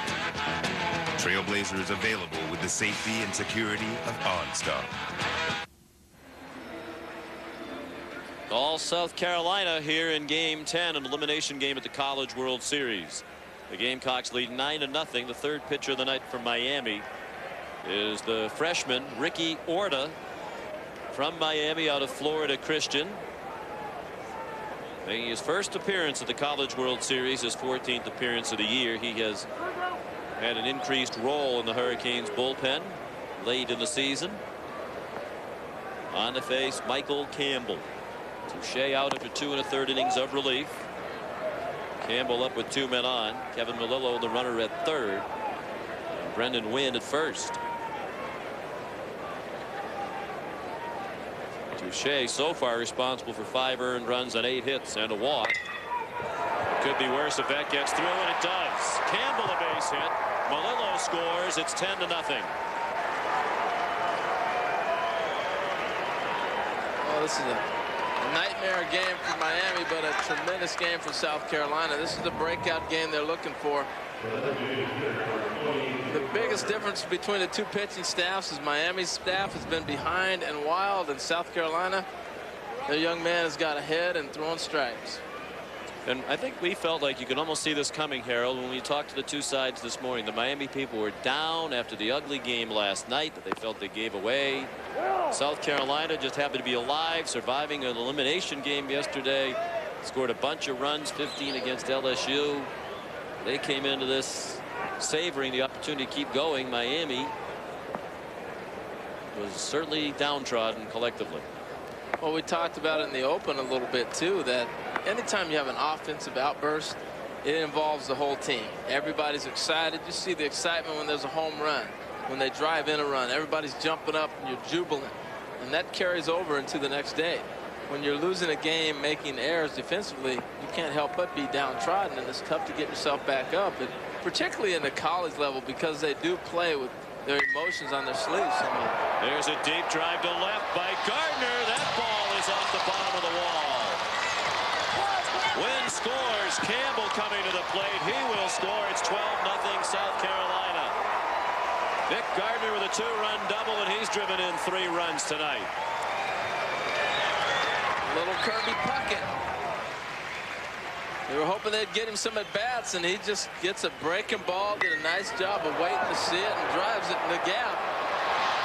Trailblazer is available with the safety and security of OnStar. All South Carolina here in Game 10, an elimination game at the College World Series. The Gamecocks lead 9-0. The third pitcher of the night from Miami is the freshman Ricky Orta from Miami out of Florida Christian. Making his first appearance at the College World Series, his 14th appearance of the year. He has had an increased role in the Hurricanes bullpen late in the season. On the face, Michael Campbell. Touche out after 2 1/3 innings of relief. Campbell up with 2 men on. Kevin Melillo, the runner, at third. And Brendan Wynn at first. Touche so far responsible for 5 earned runs on 8 hits and a walk. Could be worse if that gets through, and it does. Campbell a base hit. Melillo scores. It's 10-0. Well, this is a nightmare game for Miami, but a tremendous game for South Carolina. This is the breakout game they're looking for. The biggest difference between the two pitching staffs is Miami's staff has been behind and wild, and South Carolina, their young man has got ahead and throwing strikes. And I think we felt like you could almost see this coming, Harold, when we talked to the two sides this morning. The Miami people were down after the ugly game last night that they felt they gave away. South Carolina just happened to be alive, surviving an elimination game yesterday. Scored a bunch of runs, 15 against LSU. They came into this savoring the opportunity to keep going. Miami was certainly downtrodden collectively. Well, we talked about it in the open a little bit too, that anytime you have an offensive outburst, it involves the whole team. Everybody's excited. You see the excitement when there's a home run, when they drive in a run. Everybody's jumping up and you're jubilant, and that carries over into the next day. When you're losing a game, making errors defensively, you can't help but be downtrodden, and it's tough to get yourself back up, and particularly in the college level, because they do play with their emotions on their sleeves. There's a deep drive to left by Gardner. That ball is off the bottom of the wall. Wynn scores. Campbell coming to the plate. He will score. It's 12-0 South Carolina. Nick Gardner with a 2-run double, and he's driven in 3 runs tonight. Little Kirby Puckett. They were hoping they'd get him some at-bats, and he just gets a breaking ball, did a nice job of waiting to see it, and drives it in the gap.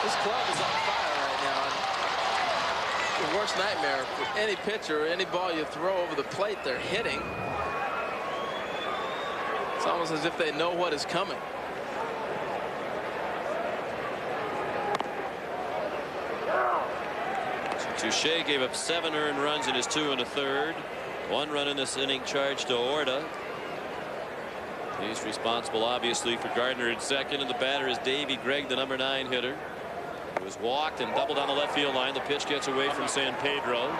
This club is on fire right now. And the worst nightmare for any pitcher, any ball you throw over the plate, they're hitting. It's almost as if they know what is coming. Touche gave up 7 earned runs in his 2 1/3. 1 run in this inning charged to Orta. He's responsible obviously for Gardner at second, and the batter is Davey Gregg, the number 9 hitter. He was walked and doubled on the left field line. The pitch gets away from San Pedro.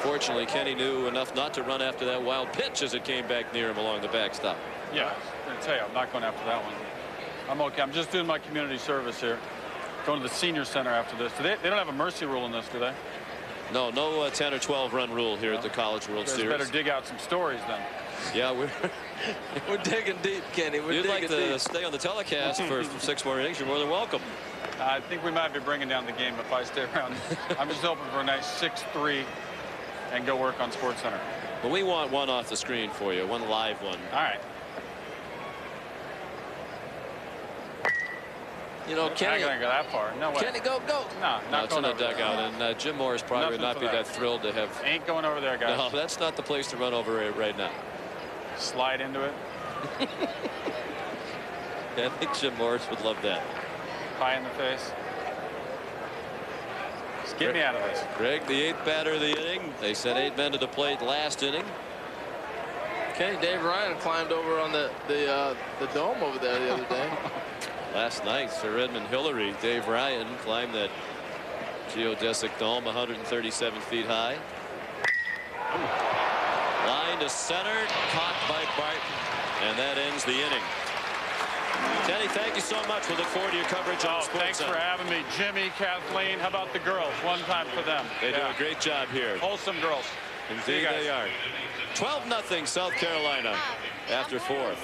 Fortunately, Kenny knew enough not to run after that wild pitch as it came back near him along the backstop. Yeah, I'm going to tell you, I'm not going after that one. I'm okay. I'm just doing my community service here. going to the senior center after this. They don't have a mercy rule in this, do they? No, no 10 or 12 run rule here at the College World Series. Better dig out some stories then. Yeah, we're digging deep, Kenny. You'd like to stay on the telecast for 6 more innings, you're more than welcome. I think we might be bringing down the game if I stay around. I'm just hoping for a nice 6-3 and go work on SportsCenter. But we want one off the screen for you, one live one. All right. You know, Kenny. I'm not going to go that far. No way. Kenny, go. No, not it's in the dugout, and Jim Morris probably would not be that thrilled to have. Ain't going over there, guys. No, that's not the place to run over it right now. Slide into it. Yeah, I think Jim Morris would love that. Pie in the face. Just get me out of this. Greg, the 8th batter of the inning. They sent 8 men to the plate last inning. Kenny, Dave Ryan climbed over on the dome over there the other day. Last night, Sir Edmund Hillary, Dave Ryan climbed that geodesic dome 137 feet high. Line to center, caught by Barton, and that ends the inning. Kenny, thank you so much. We look forward to your coverage on Sports. Thanks for having me. Jimmy, Kathleen, how about the girls? One time for them. They do a great job here. Wholesome girls. Indeed they are. 12-0 South Carolina after 4th.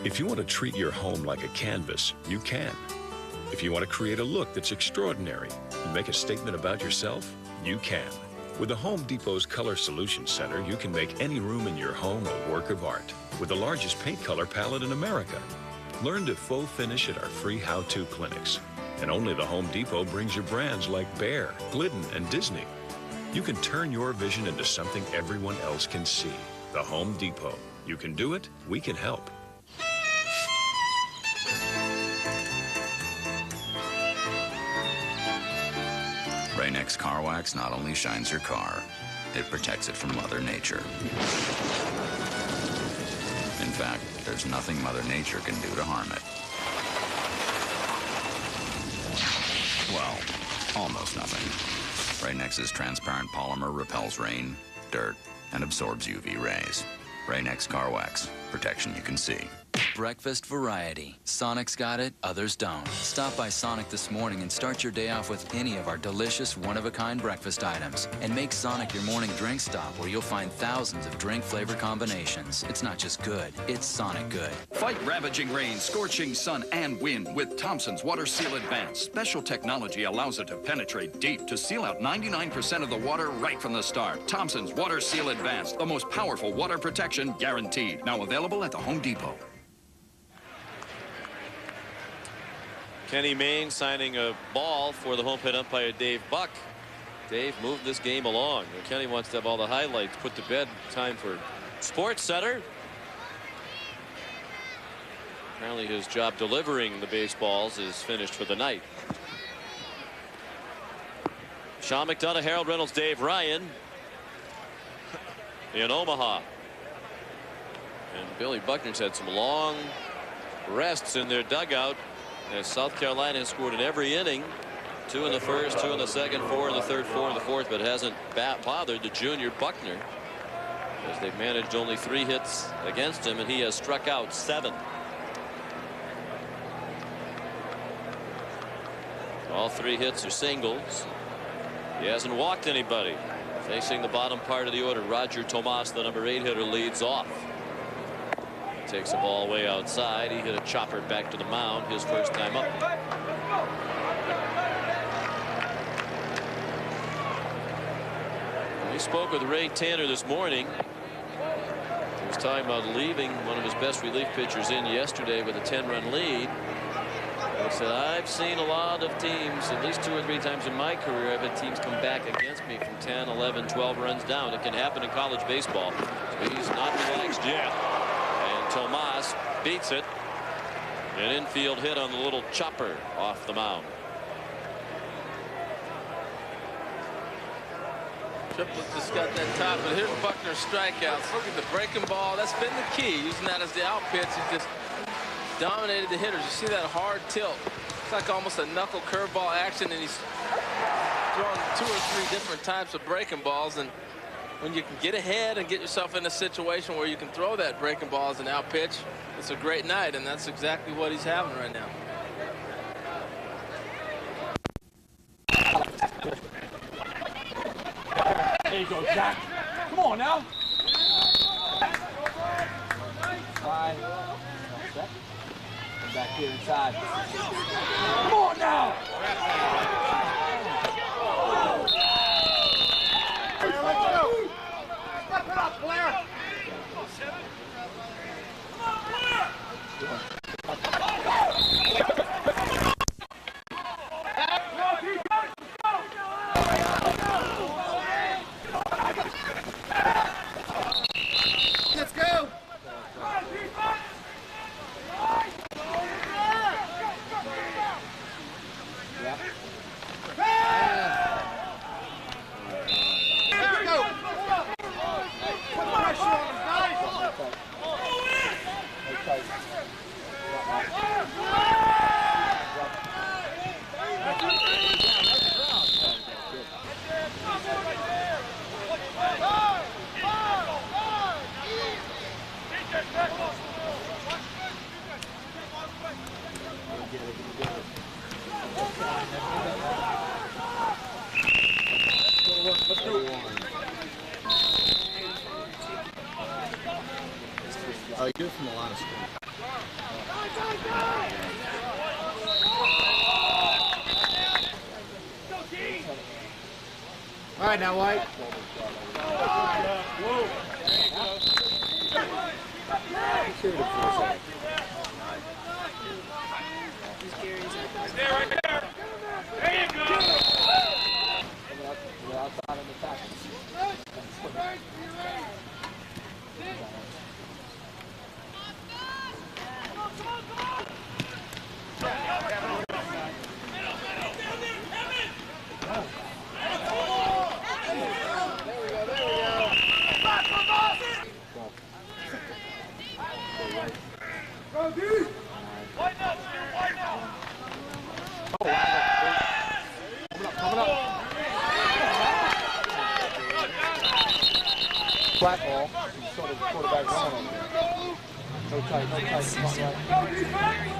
If you want to treat your home like a canvas, you can. If you want to create a look that's extraordinary and make a statement about yourself, you can. With the Home Depot's Color Solution Center, you can make any room in your home a work of art with the largest paint color palette in America. Learn to faux finish at our free how-to clinics. And only the Home Depot brings you brands like Blair, Glidden, and Disney. You can turn your vision into something everyone else can see. The Home Depot. You can do it, we can help. Rain-X Car Wax not only shines your car, it protects it from Mother Nature. In fact, there's nothing Mother Nature can do to harm it. Well, almost nothing. Rain-X's transparent polymer repels rain, dirt, and absorbs UV rays. Rain-X Car Wax, protection you can see. Breakfast variety. Sonic's got it, others don't. Stop by Sonic this morning and start your day off with any of our delicious one-of-a-kind breakfast items. And make Sonic your morning drink stop where you'll find thousands of drink flavor combinations. It's not just good, it's Sonic good. Fight ravaging rain, scorching sun, and wind with Thompson's Water Seal Advanced. Special technology allows it to penetrate deep to seal out 99% of the water right from the start. Thompson's Water Seal Advanced, the most powerful water protection guaranteed. Now available at the Home Depot. Kenny Mayne signing a ball for the home plate umpire Dave Buck. Dave moved this game along. Kenny wants to have all the highlights put to bed. Time for Sports Center. Apparently his job delivering the baseballs is finished for the night. Sean McDonough, Harold Reynolds, Dave Ryan in Omaha. And Billy Buckner's had some long rests in their dugout. As South Carolina has scored in every inning. 2 in the first, 2 in the second, 4 in the third, 4 in the fourth, but hasn't bothered the junior Buckner, as they've managed only 3 hits against him, and he has struck out 7. All 3 hits are singles. He hasn't walked anybody. Facing the bottom part of the order, Roger Tomas, the number 8 hitter, leads off. Takes the ball way outside. He hit a chopper back to the mound his first time up. We spoke with Ray Tanner this morning. He was talking about leaving one of his best relief pitchers in yesterday with a 10-run lead. He said, I've seen a lot of teams, at least 2 or 3 times in my career, I've had teams come back against me from 10, 11, 12 runs down. It can happen in college baseball. So he's not relaxed yet. Tomas beats it. An infield hit on the little chopper off the mound. Triplett just got that top, but here's Buckner's strikeouts. Look at the breaking ball. That's been the key. Using that as the out pitch, he just dominated the hitters. You see that hard tilt. It's like almost a knuckle curveball action, and he's throwing 2 or 3 different types of breaking balls, and when you can get ahead and get yourself in a situation where you can throw that breaking ball as an out pitch, it's a great night, and that's exactly what he's having right now. There you go, Jack. Come on now. Fine. Set. Come back here inside. Come on now. Step it up, Blair. Let's go. Oh, you do it from the line of scrimmage. All right, now, White. Stay right there. There you go. We're outside in the tackle. Go, dude! Wide now, Stu, wide now! Oh, coming up. Flat ball. He's sort of quarterback run on there. No tight, no tight. Come on, right. Go, defense!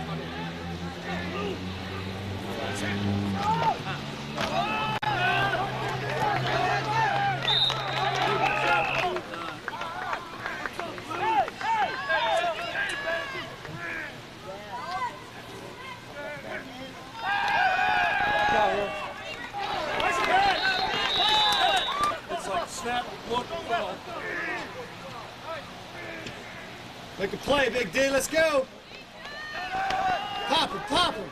Snap, look, ball. Make a play, Big D. Let's go. Pop him, pop him.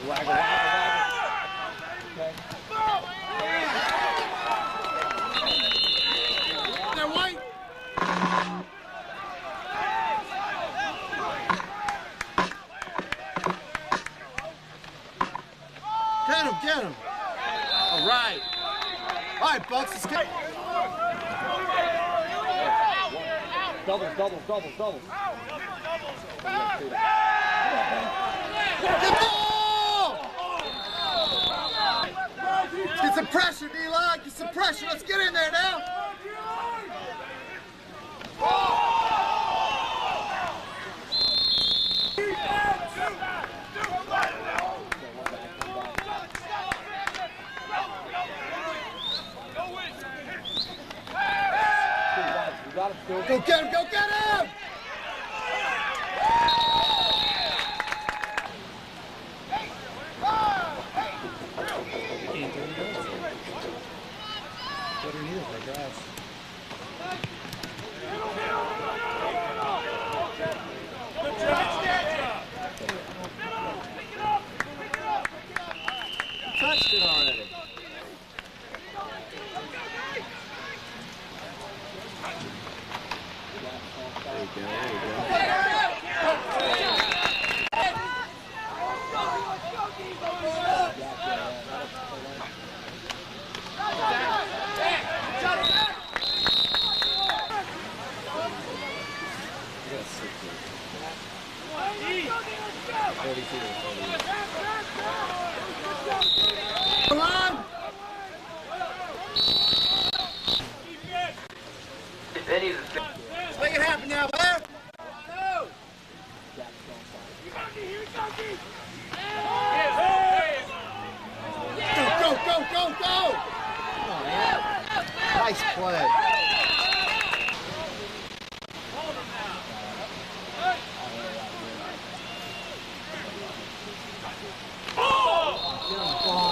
Waggle, waggle, waggle. There, White. Get him. All right. All right, Bucks, let's get. Doubles. Get ball! Get some pressure, D-line. Get some pressure. Let's get in there now. Go get him! Go get him! Touched it already. Come on! Let's make it happen now, Blair! Go, go, go, go, go! Nice play.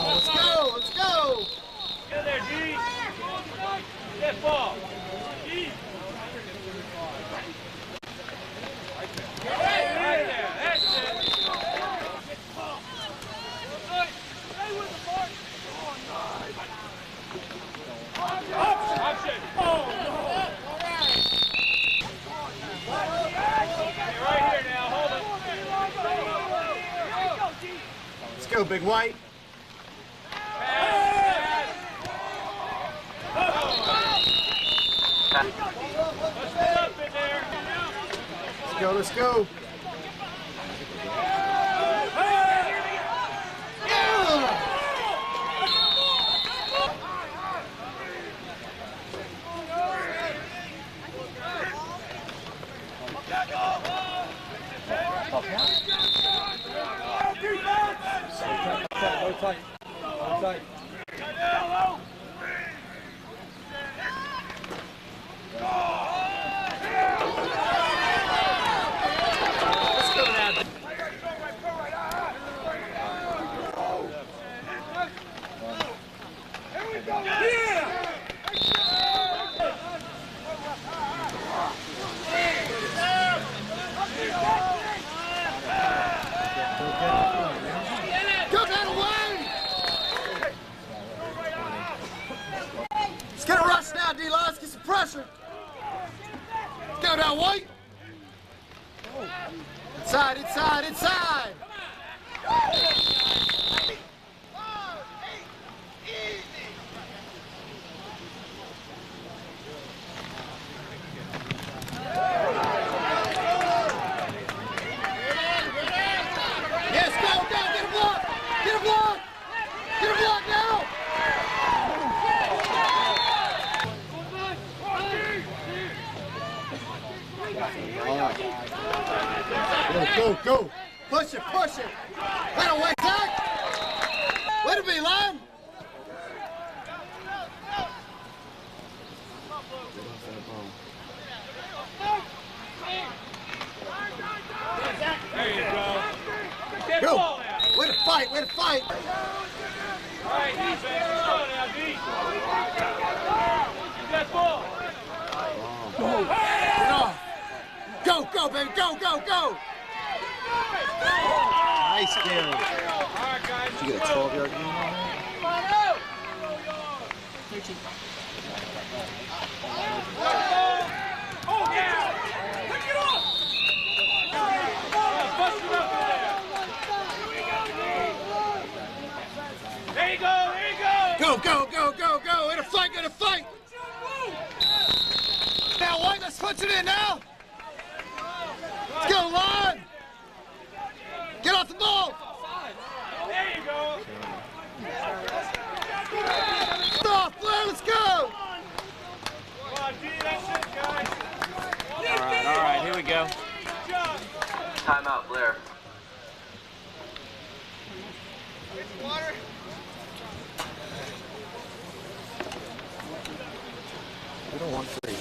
Let's go, let's go! Get there, G! Get ball! G! Right there, that's it! Stay with the ball! Option! Oh, no! Hey, right here now, hold it. Let's go, Big White. Let's go, let's go. Let's get a rush now, D-line. Let's get some pressure. Go down, White. Inside, inside, inside. Yes, go, go, get a block. Get a block. Get a block now. Go, go, go. Push it, push it. That away, Zach. Way to be, line. There you go. Go. Way to fight, way to fight. All right, defense, let's go now, D. Get that ball. Go. Get off. Go, go, baby, go, go, go. Nice kill. All right, guys. Did you get a 12-yard game on that? Come on out. 13. Oh, yeah. Pick it up. Bust it up in there. There you go, there you go. Go, go, go, go, go. In a fight, in a fight. Now, White, let's punch it in now. Let's go, line. Get off the ball. There you go. Stop, Blair, let's go. Come on, D, that's it, guys. All right, here we go. Timeout, Blair. We don't want free.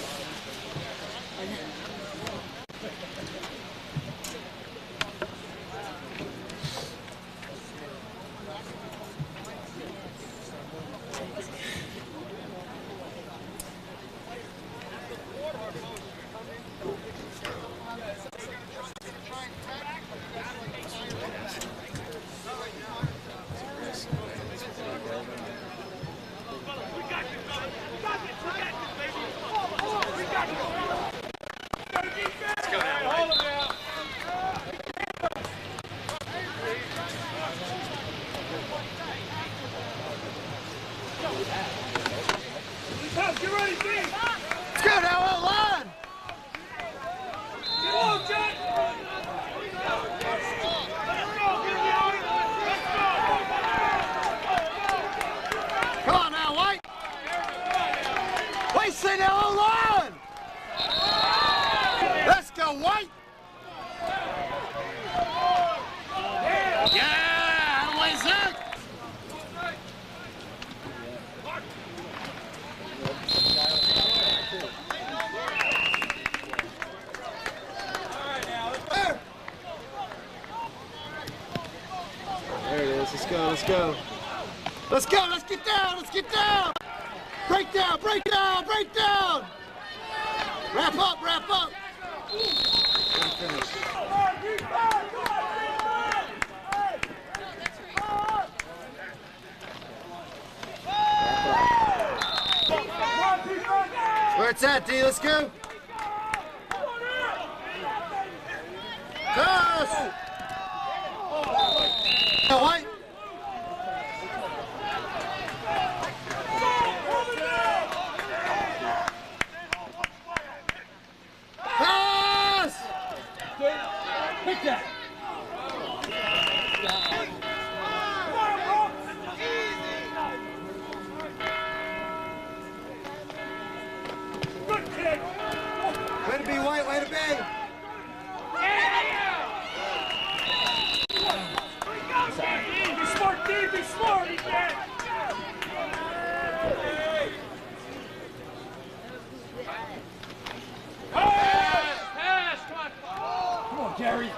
go, let's go. Let's go, let's get down, let's get down! Break down, break down, break down! Wrap up, wrap up! Finish. Where it's at, D, let's go! Pass! No, White! Pass! Pick that! Way to be, White, way to be! Be smart, D, be smart! Pass! Come on, Gary!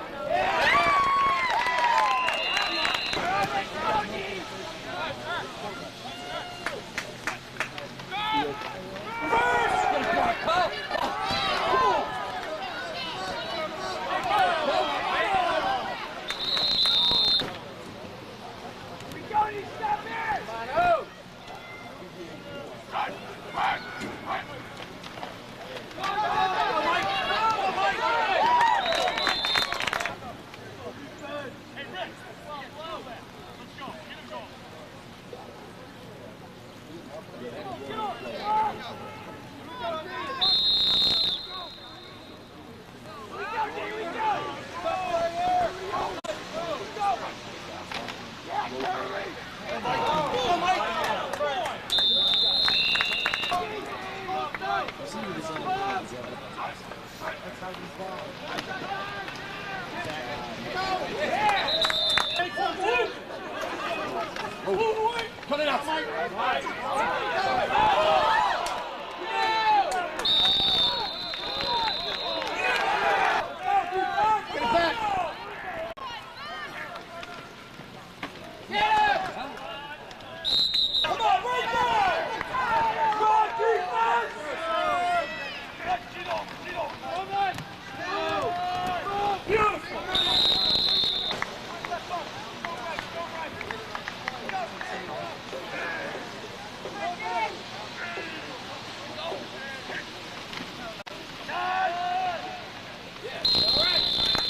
Put it up, Mike.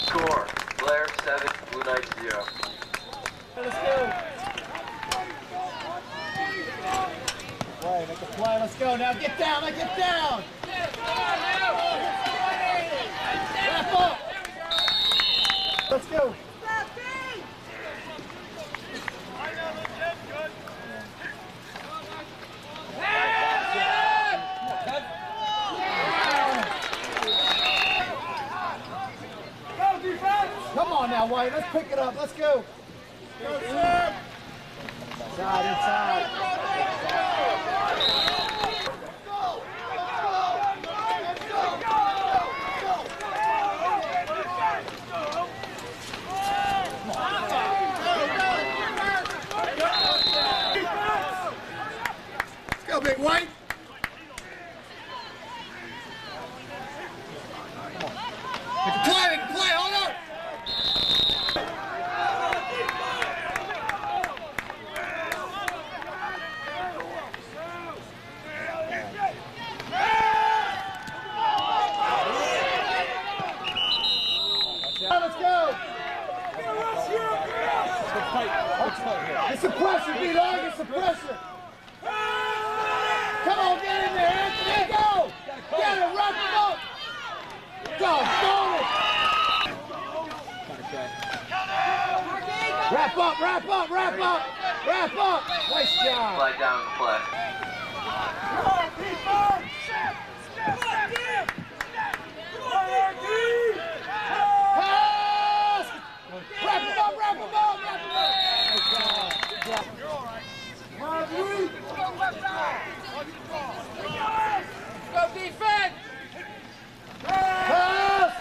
Score, Blair 7, Blue Knights 0. Let's go. Play, make a play, let's go now. Get down, now get down. Wrap up. Let's go. Come on now, White. Let's pick it up. Let's go. Inside, inside. Let's go, Big White. Make a play, hold on. Let's go! It's a pressure, B-Dog, it's a pressure! Come on, get in there, Anthony, go! Get it, wrap him up! Go, go it! Wrap up, wrap up, wrap up! Wrap up! Nice job! Slide down and play. Pass! Wrap him up, wrap him up, wrap him up! You're all right. Go left side! Go defense! Pass!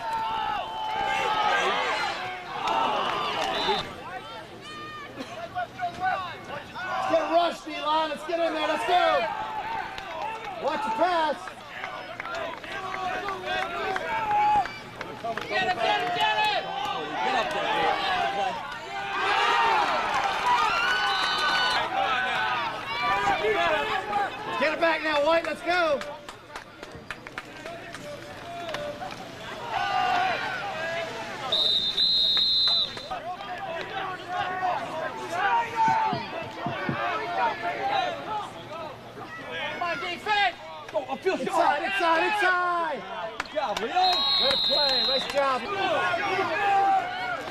let's get in there, let's go. Watch the pass. Get it! Get up there. Get it back now, White, let's go. Inside. Good job, Leo. Good play, nice job.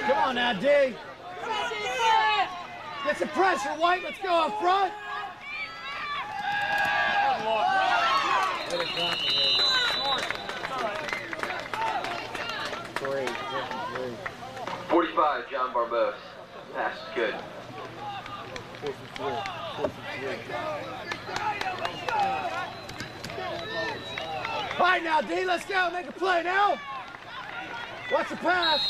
Come on now, D. Get some pressure, White, let's go up front. 45, John Barbos. Pass is good. All right now, D, let's go. Make a play now. Watch the pass.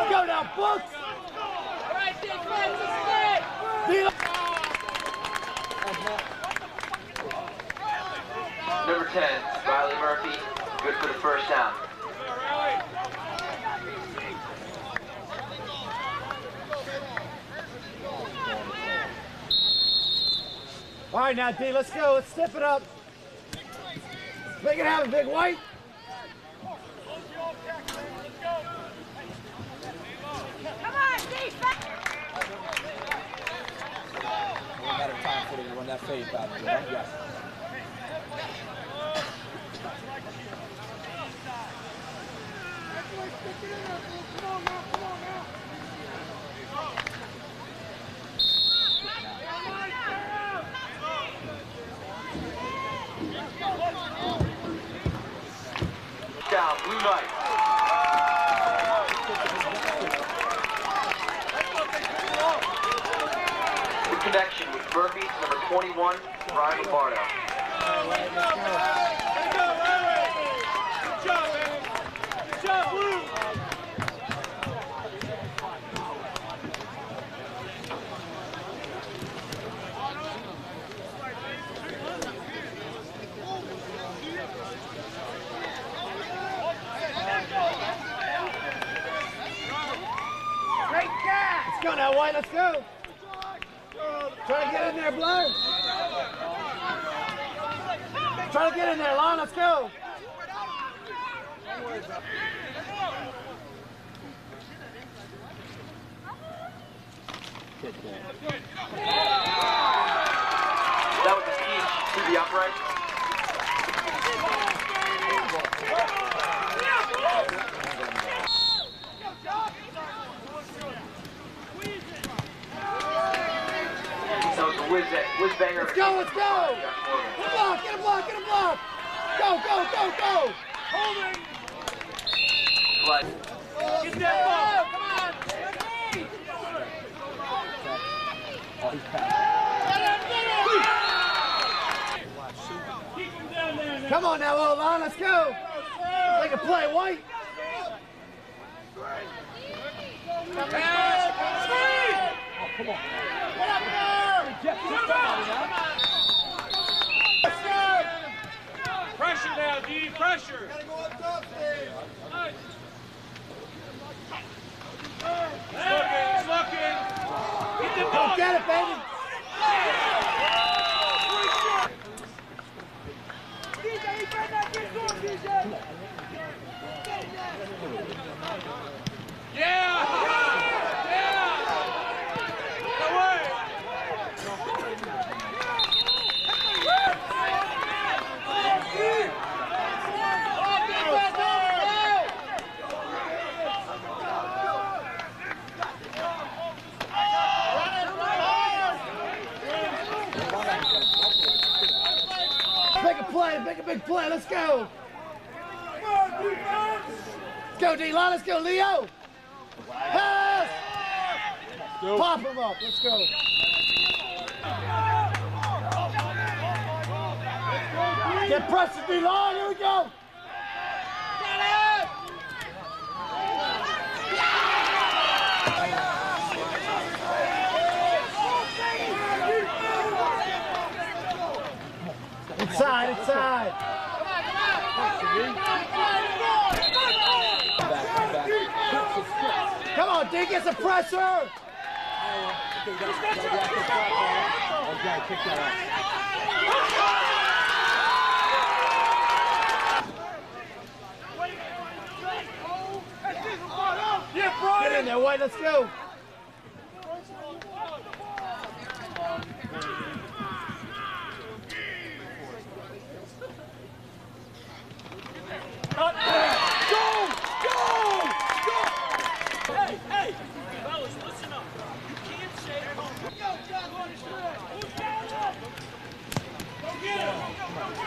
Go now, Books. All right, defense, D. Number 10, Riley Murphy. Good for the first down. All right now, D, let's go. Let's step it up. Make it happen, Big White. Come on, defense. No matter time for them to run that fade back. Yes. Down, Blue Knight. The connection with Murphy, number 21, Ryan Lombardo. Good job, Blue. Let's go now, White, let's go. Try to get in there, Blair. Try to get in there, Lon, let's go. That was a peach to the upright. That was a whiz banger. Let's go, let's go. Get a block, get a block, get a block. Go, go, go, go. Holding. Get that ball. Come on. Oh, he's passed. Keep him down there now. Come on now, O-line, let's go. Make a play, White. Oh, come on. Get up there. Jeff, just somebody now. Pressure now, D. Pressure. Gotta go up top, Steve. He's looking. Get the ball. Go get it, baby. Yeah! Yeah! Away! Make a play, make a big play, let's go. Let's go, D-line, let's go, Leo. Pass! Pop him up, let's go. Get pressure, D-line, here we go. Inside, inside. Come on, D, get some pressure. Get in there, White, let's go.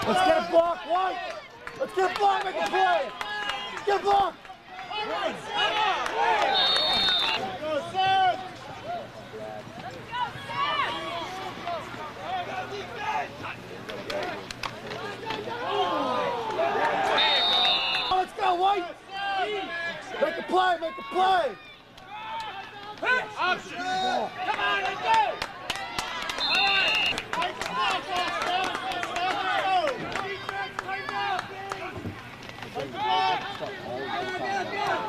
Let's get a block, White! Let's get a block, make a play! Get a block! Go, Sam! Let's go, White! Make a play, make a play! Option! Come on, let's go!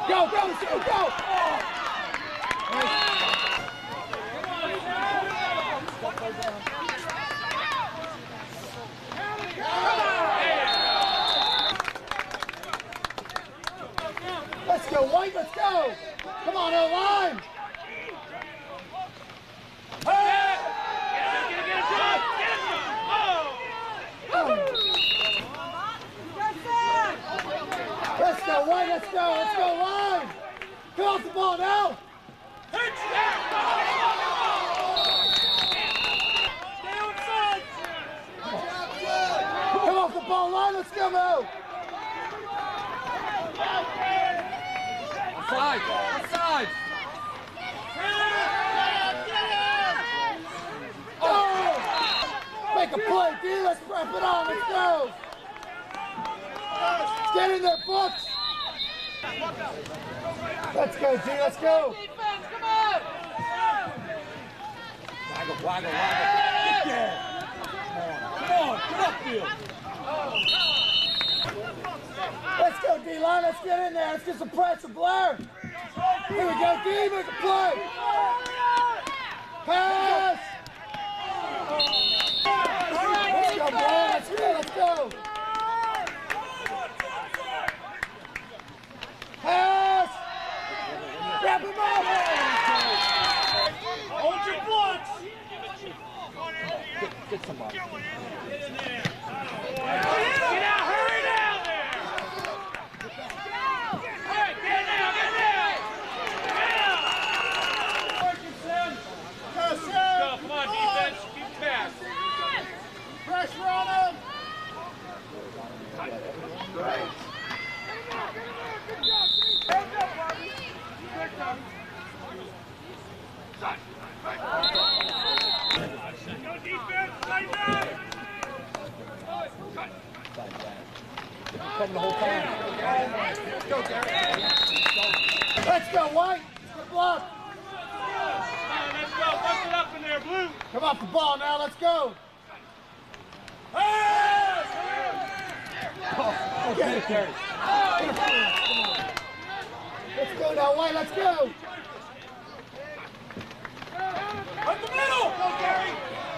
Go, go, go, go! Let's go, White, let's go! Come on, O-line! Let's go, White, let's go, line! Come off the ball now! Stay outside! Come off the ball line, let's go, Mo! Outside, outside! Oh! Make a play, D, let's wrap it on, let's go! Get in there, Brooks! Let's go, G, let's go! Defense, come on! Waggle, waggle, waggle. Get there! Come on, get upfield! Let's go, D-line, let's get in there. Let's get some pressure, Blair! Here we go, D, make a play! Pass! Let's go, Blair, let's go, let's go! Pass! Grab him up! Hold your blocks! Get somebody. Get out! Hurry down there! Hey, get down! Get down! Go, come on, defense. Keep pass. Pressure on him! Right. The whole time. Let's go, White. Good block. Let's go. Bust it up in there, Blue. Come off the ball now. Let's go. Okay. Let's go now, White. Let's go. Up the middle. Go, Gary.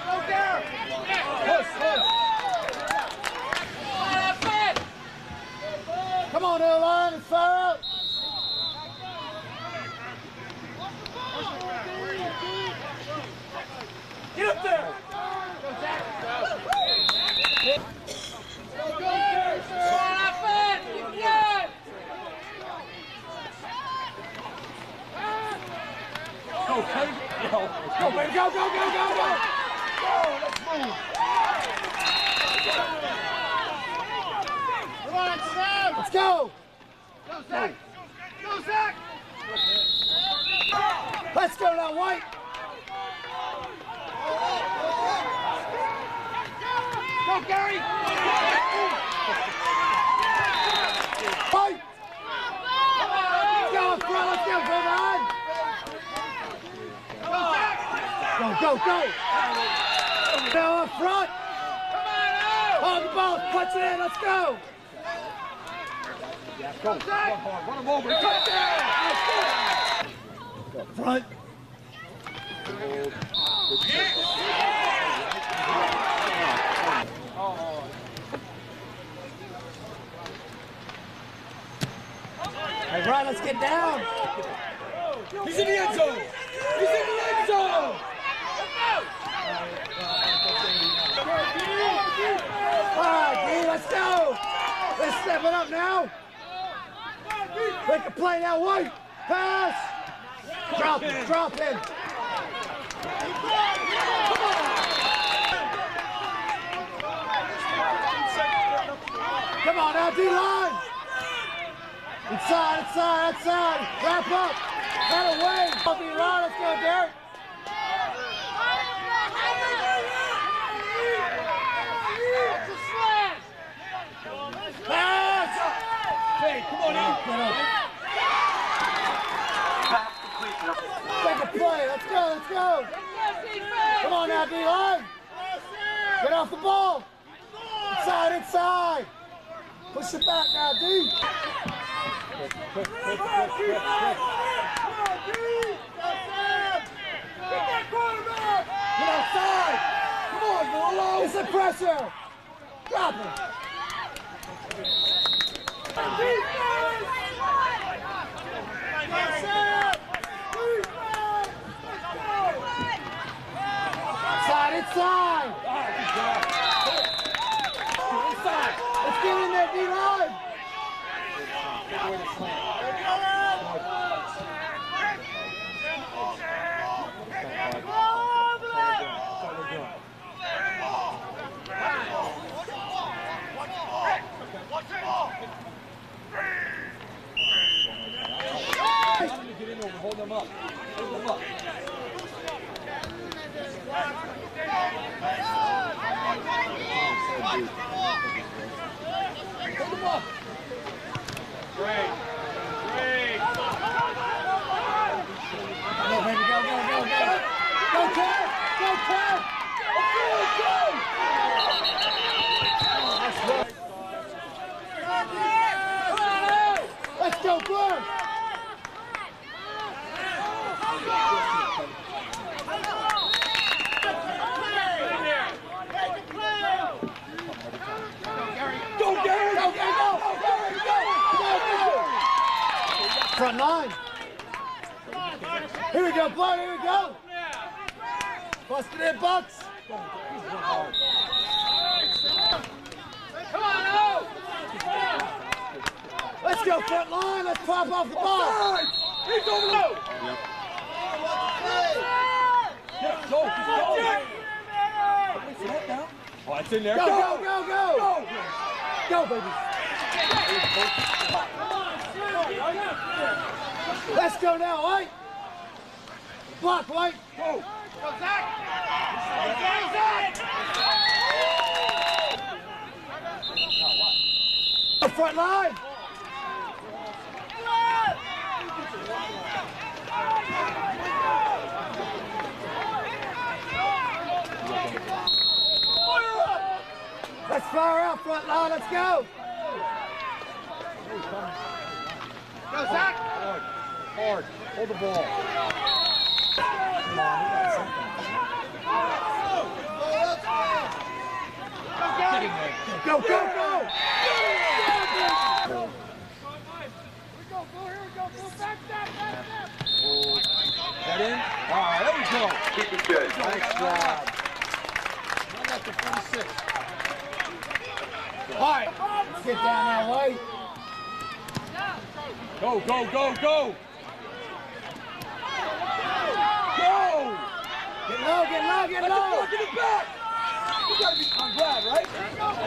Go, Gary. Push, push. Come on, O-line, it's far out. Get up there. Go, Zach. Go. Go, Gary. Come on, offense. Keep it going. Go, Cody. Go, baby. Go, go, go, go, go. Go, let's move. Come on, Sam. Let's go. Go, Zach. Go, Zach. Let's go now, White. Go, Gary. White. Let's go up front. Let's go, go, man. Go, go, go. Now up front. Come on, out. ball. Punch it in. Let's go. Go. Run him over. Touchdown. Front. Hey, Ryan, let's get down. He's in the end zone. He's in the end zone. All right, D, let's go. Let's step it up now. Make a play now, White. Pass. Drop him, drop him. Come on now, D-line. Inside, inside, inside. Wrap up. Right away. D-line, let's go, Derek. Pass. Hey, come on in. Make a play. Let's go, let's go. Come on now, D-line. Get off the ball. Inside, inside. Push it back now, D. Quick. Get that quarterback. Get outside. Come on, Lolo. It's the pressure. Drop it. Inside, inside. Inside. Let's get in there, D-line. Hold them up. Hold them up. Hold them up. Great. Go, baby, go. Go, Ted. Go, Ted. Go. Let's go, Blair. Front line. Here we go, Blair, here we go. Bust it in, Bucks. Come on, out. Let's go, front line. Let's pop off the ball. He's over low. Go. Oh, it's in there. Go. Go, baby. Let's go now, White. Block, White. Go. Go, Zach. The front line. Let's fire out front line. Let's go. Go, Zach. Hard. Hold the ball. Go. That in? All right, there we go. Keep it good. Nice job. Run up to 46. All right, let's get down now, White. Go. Go! Get low! Get it back! You gotta be on grad, right?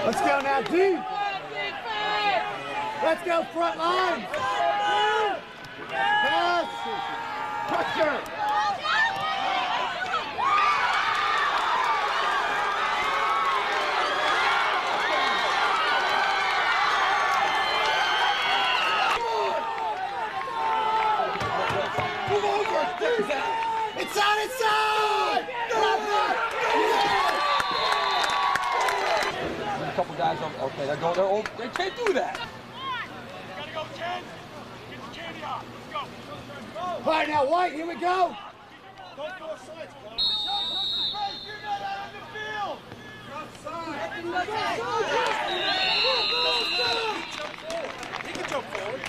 Let's go now, D. Let's go front line. Pass. Pressure. Move over. Inside. A couple guys guys over. Okay, they're going. They're over. They can't do that. Gotta go, Ken. Get the candy out. Let's go. All right, now, White, here we go. Don't go sides, guys. You're not out on the field. He can jump forward.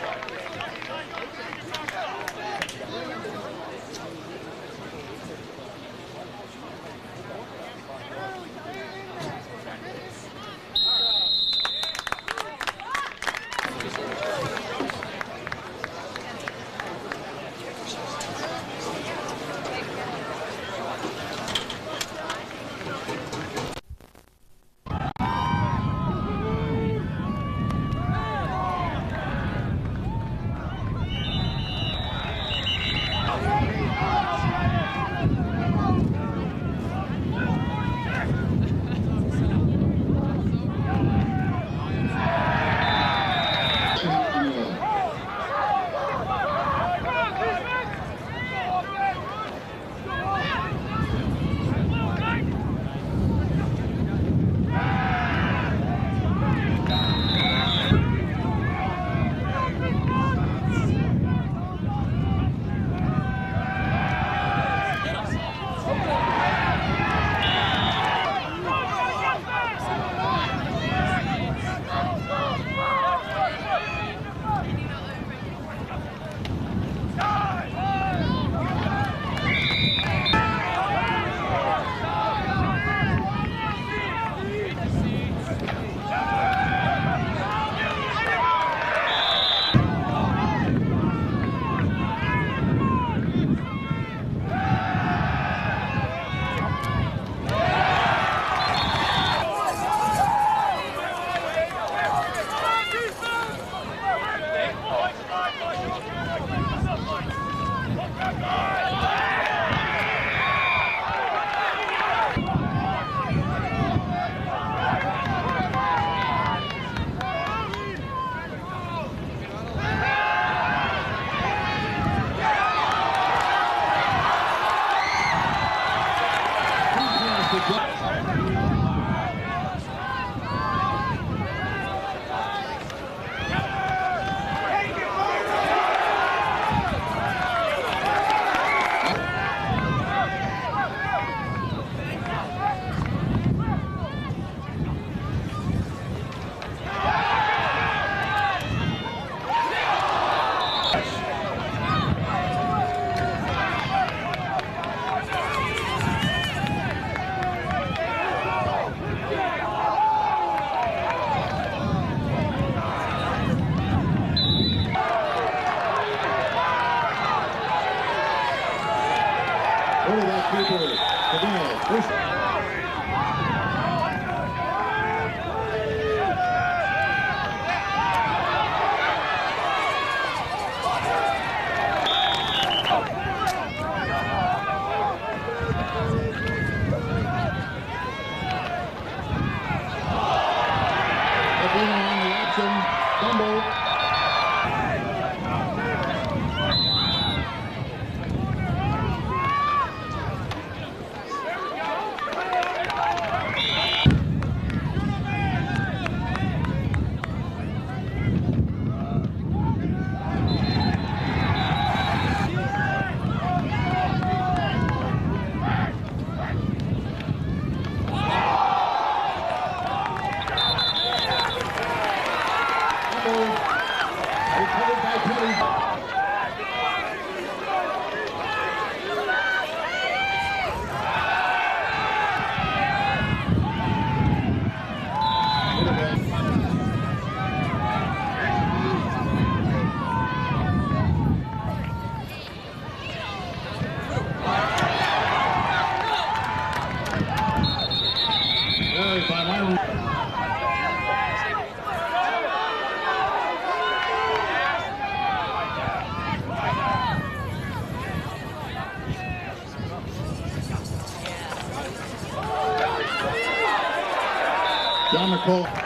John McCall.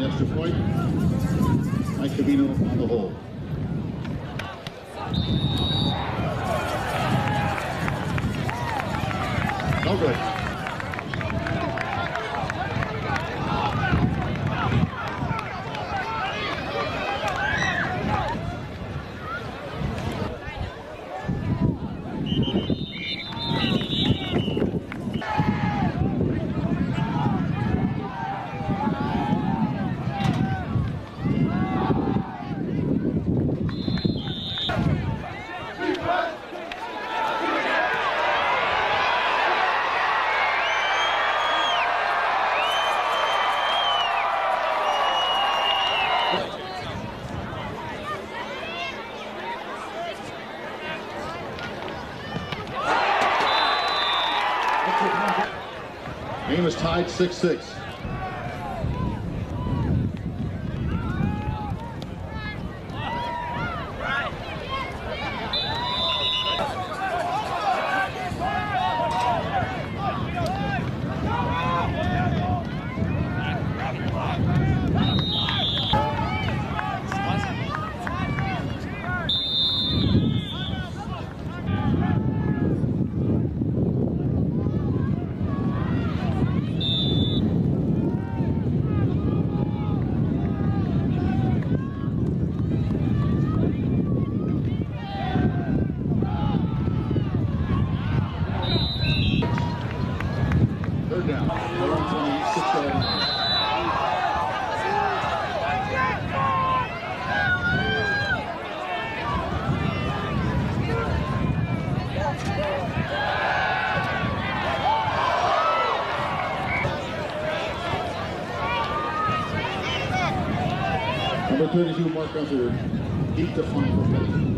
the extra point. Mike Cavino on the hole. No good. Game is tied 6-6. Third down. 26-7. Number 32, Mark Gunther, deep to flank for Petty.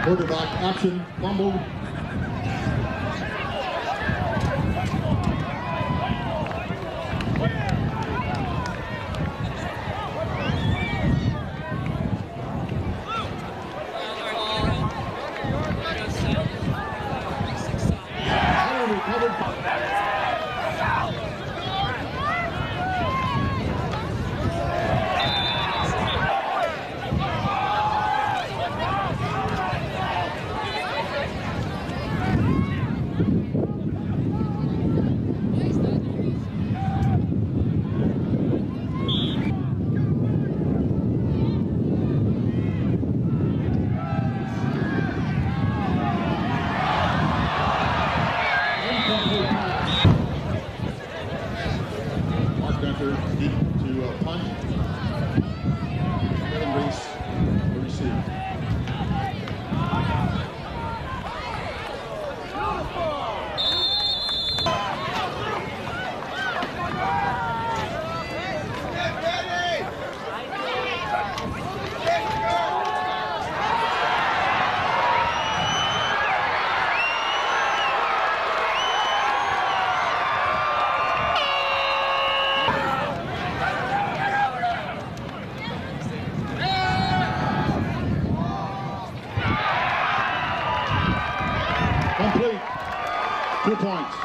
Quarterback option, fumble. Mark Gunter deep to punt. Kevin Reese to receive. Complete. 2 points.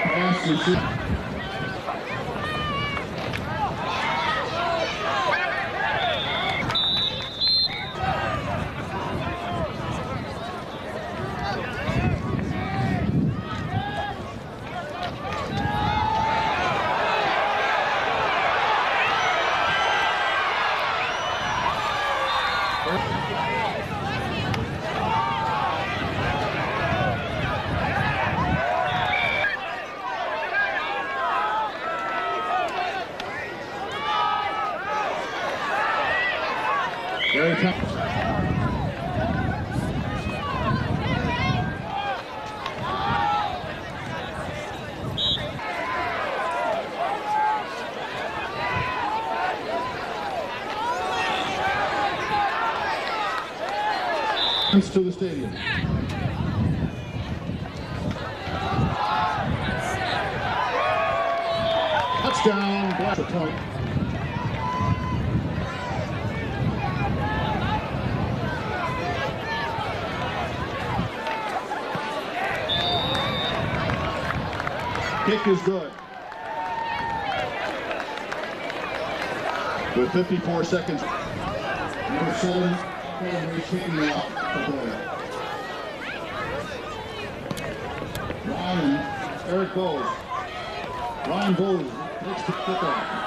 Pass receive. Very tough. To the stadium. Touchdown, Blair. The point. Kick is good. With 54 seconds. Number 7, Blair kicking off for Blair. Eric Bowles. Ryan Bowles takes the kickoff.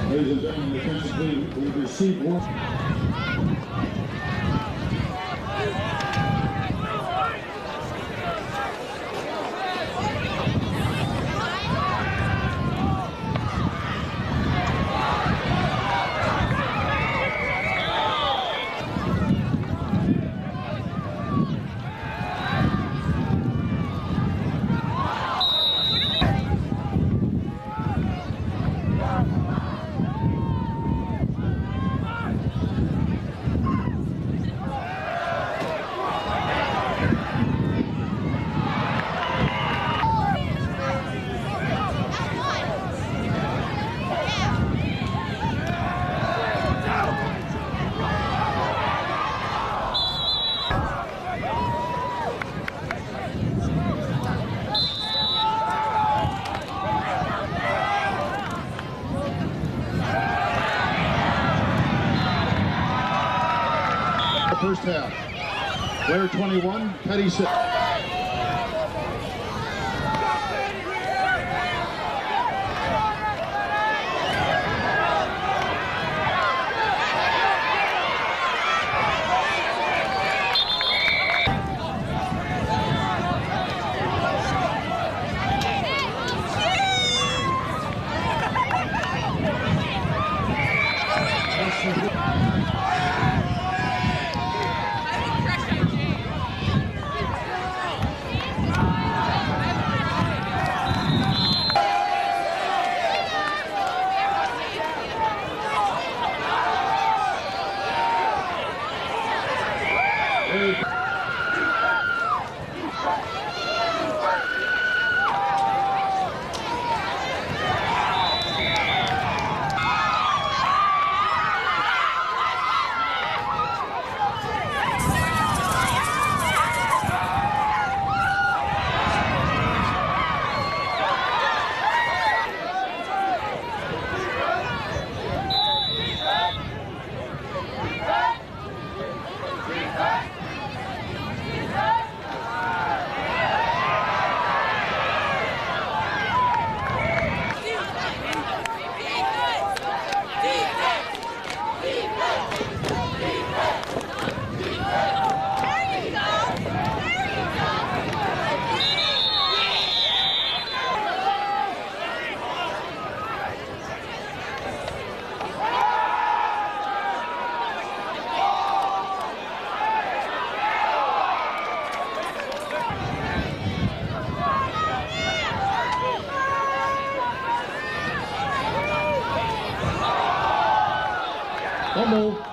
Ladies and gentlemen, defensively, we've received one. First half. Blair 21, Petty 6. Fumble.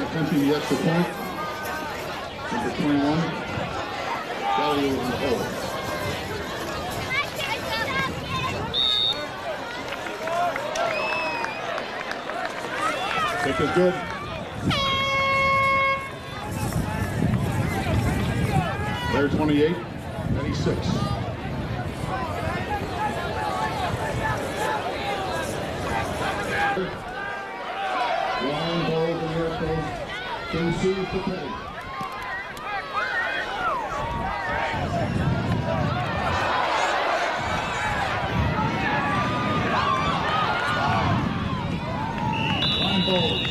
Attempting the extra point. Number 21. Valley over in the hole. Kick is good. Blair 28, 96. Long ball in the air goes to Sue for Petty. Long ball.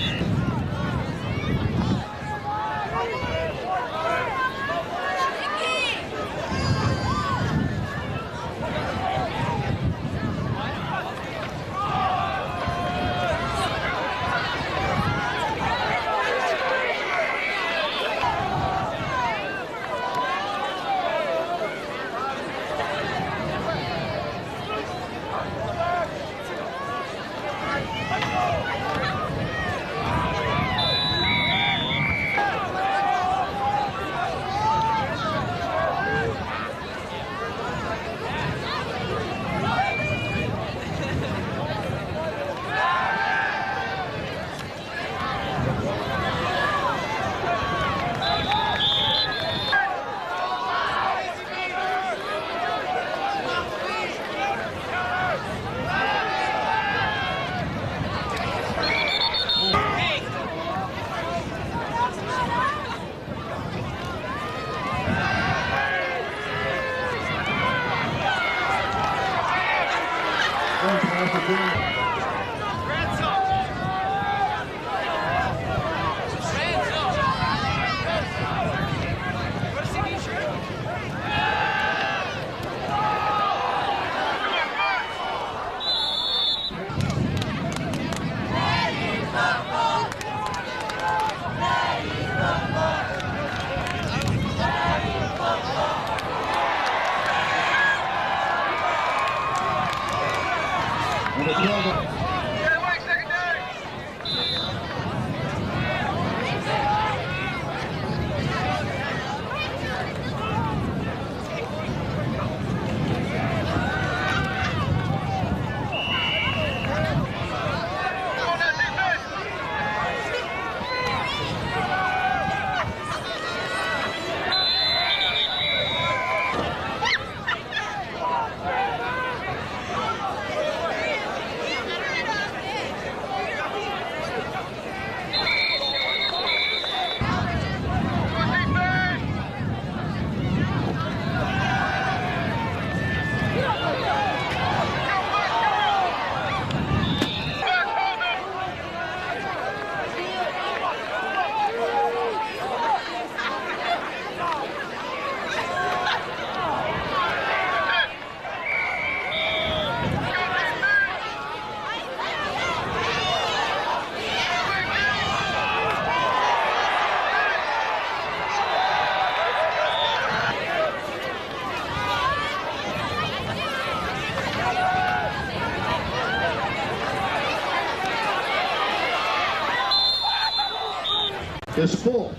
Is full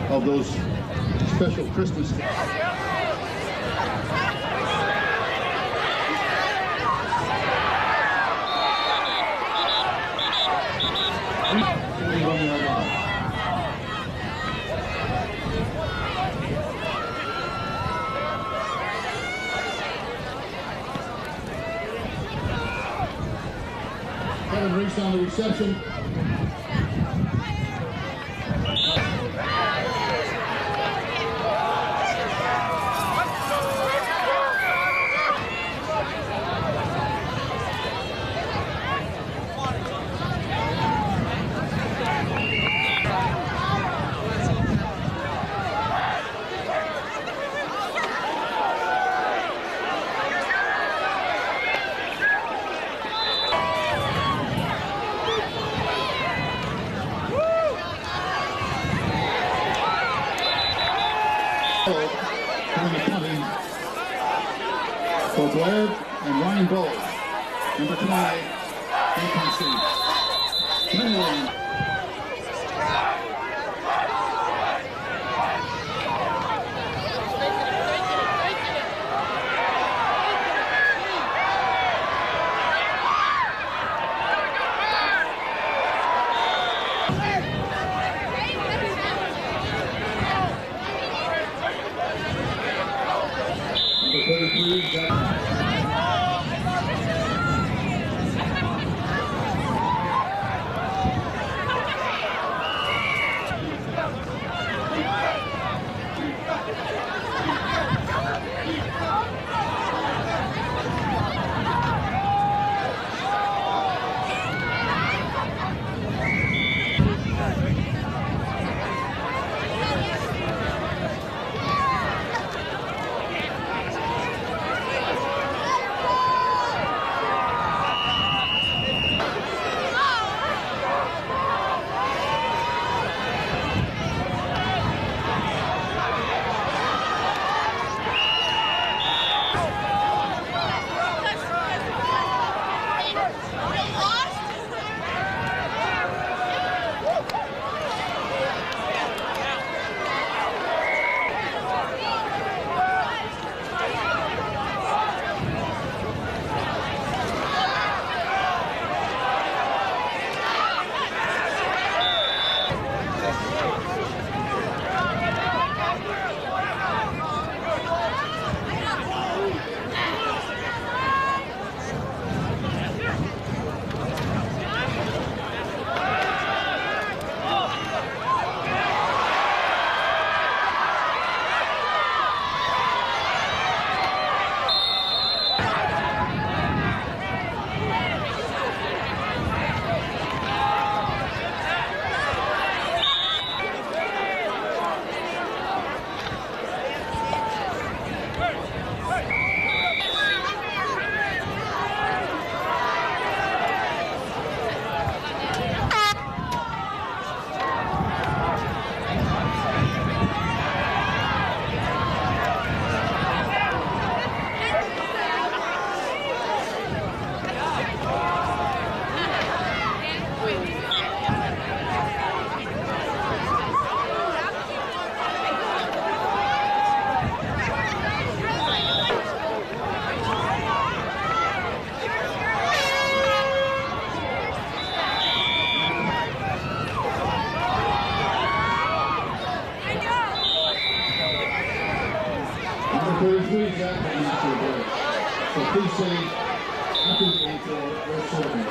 of those special Christmas Kevin Reese on the reception. For Blair and Ryan Bowles. Number 5, vacancy. Finland. Number 33, Jack. So please say happy April or something.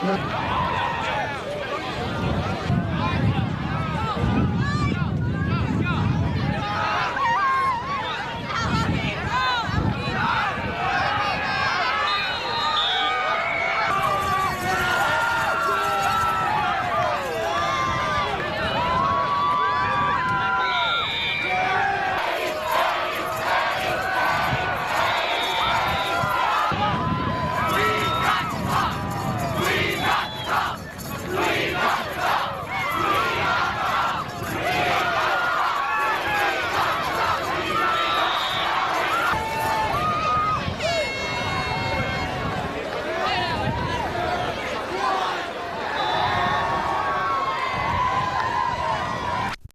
Woo!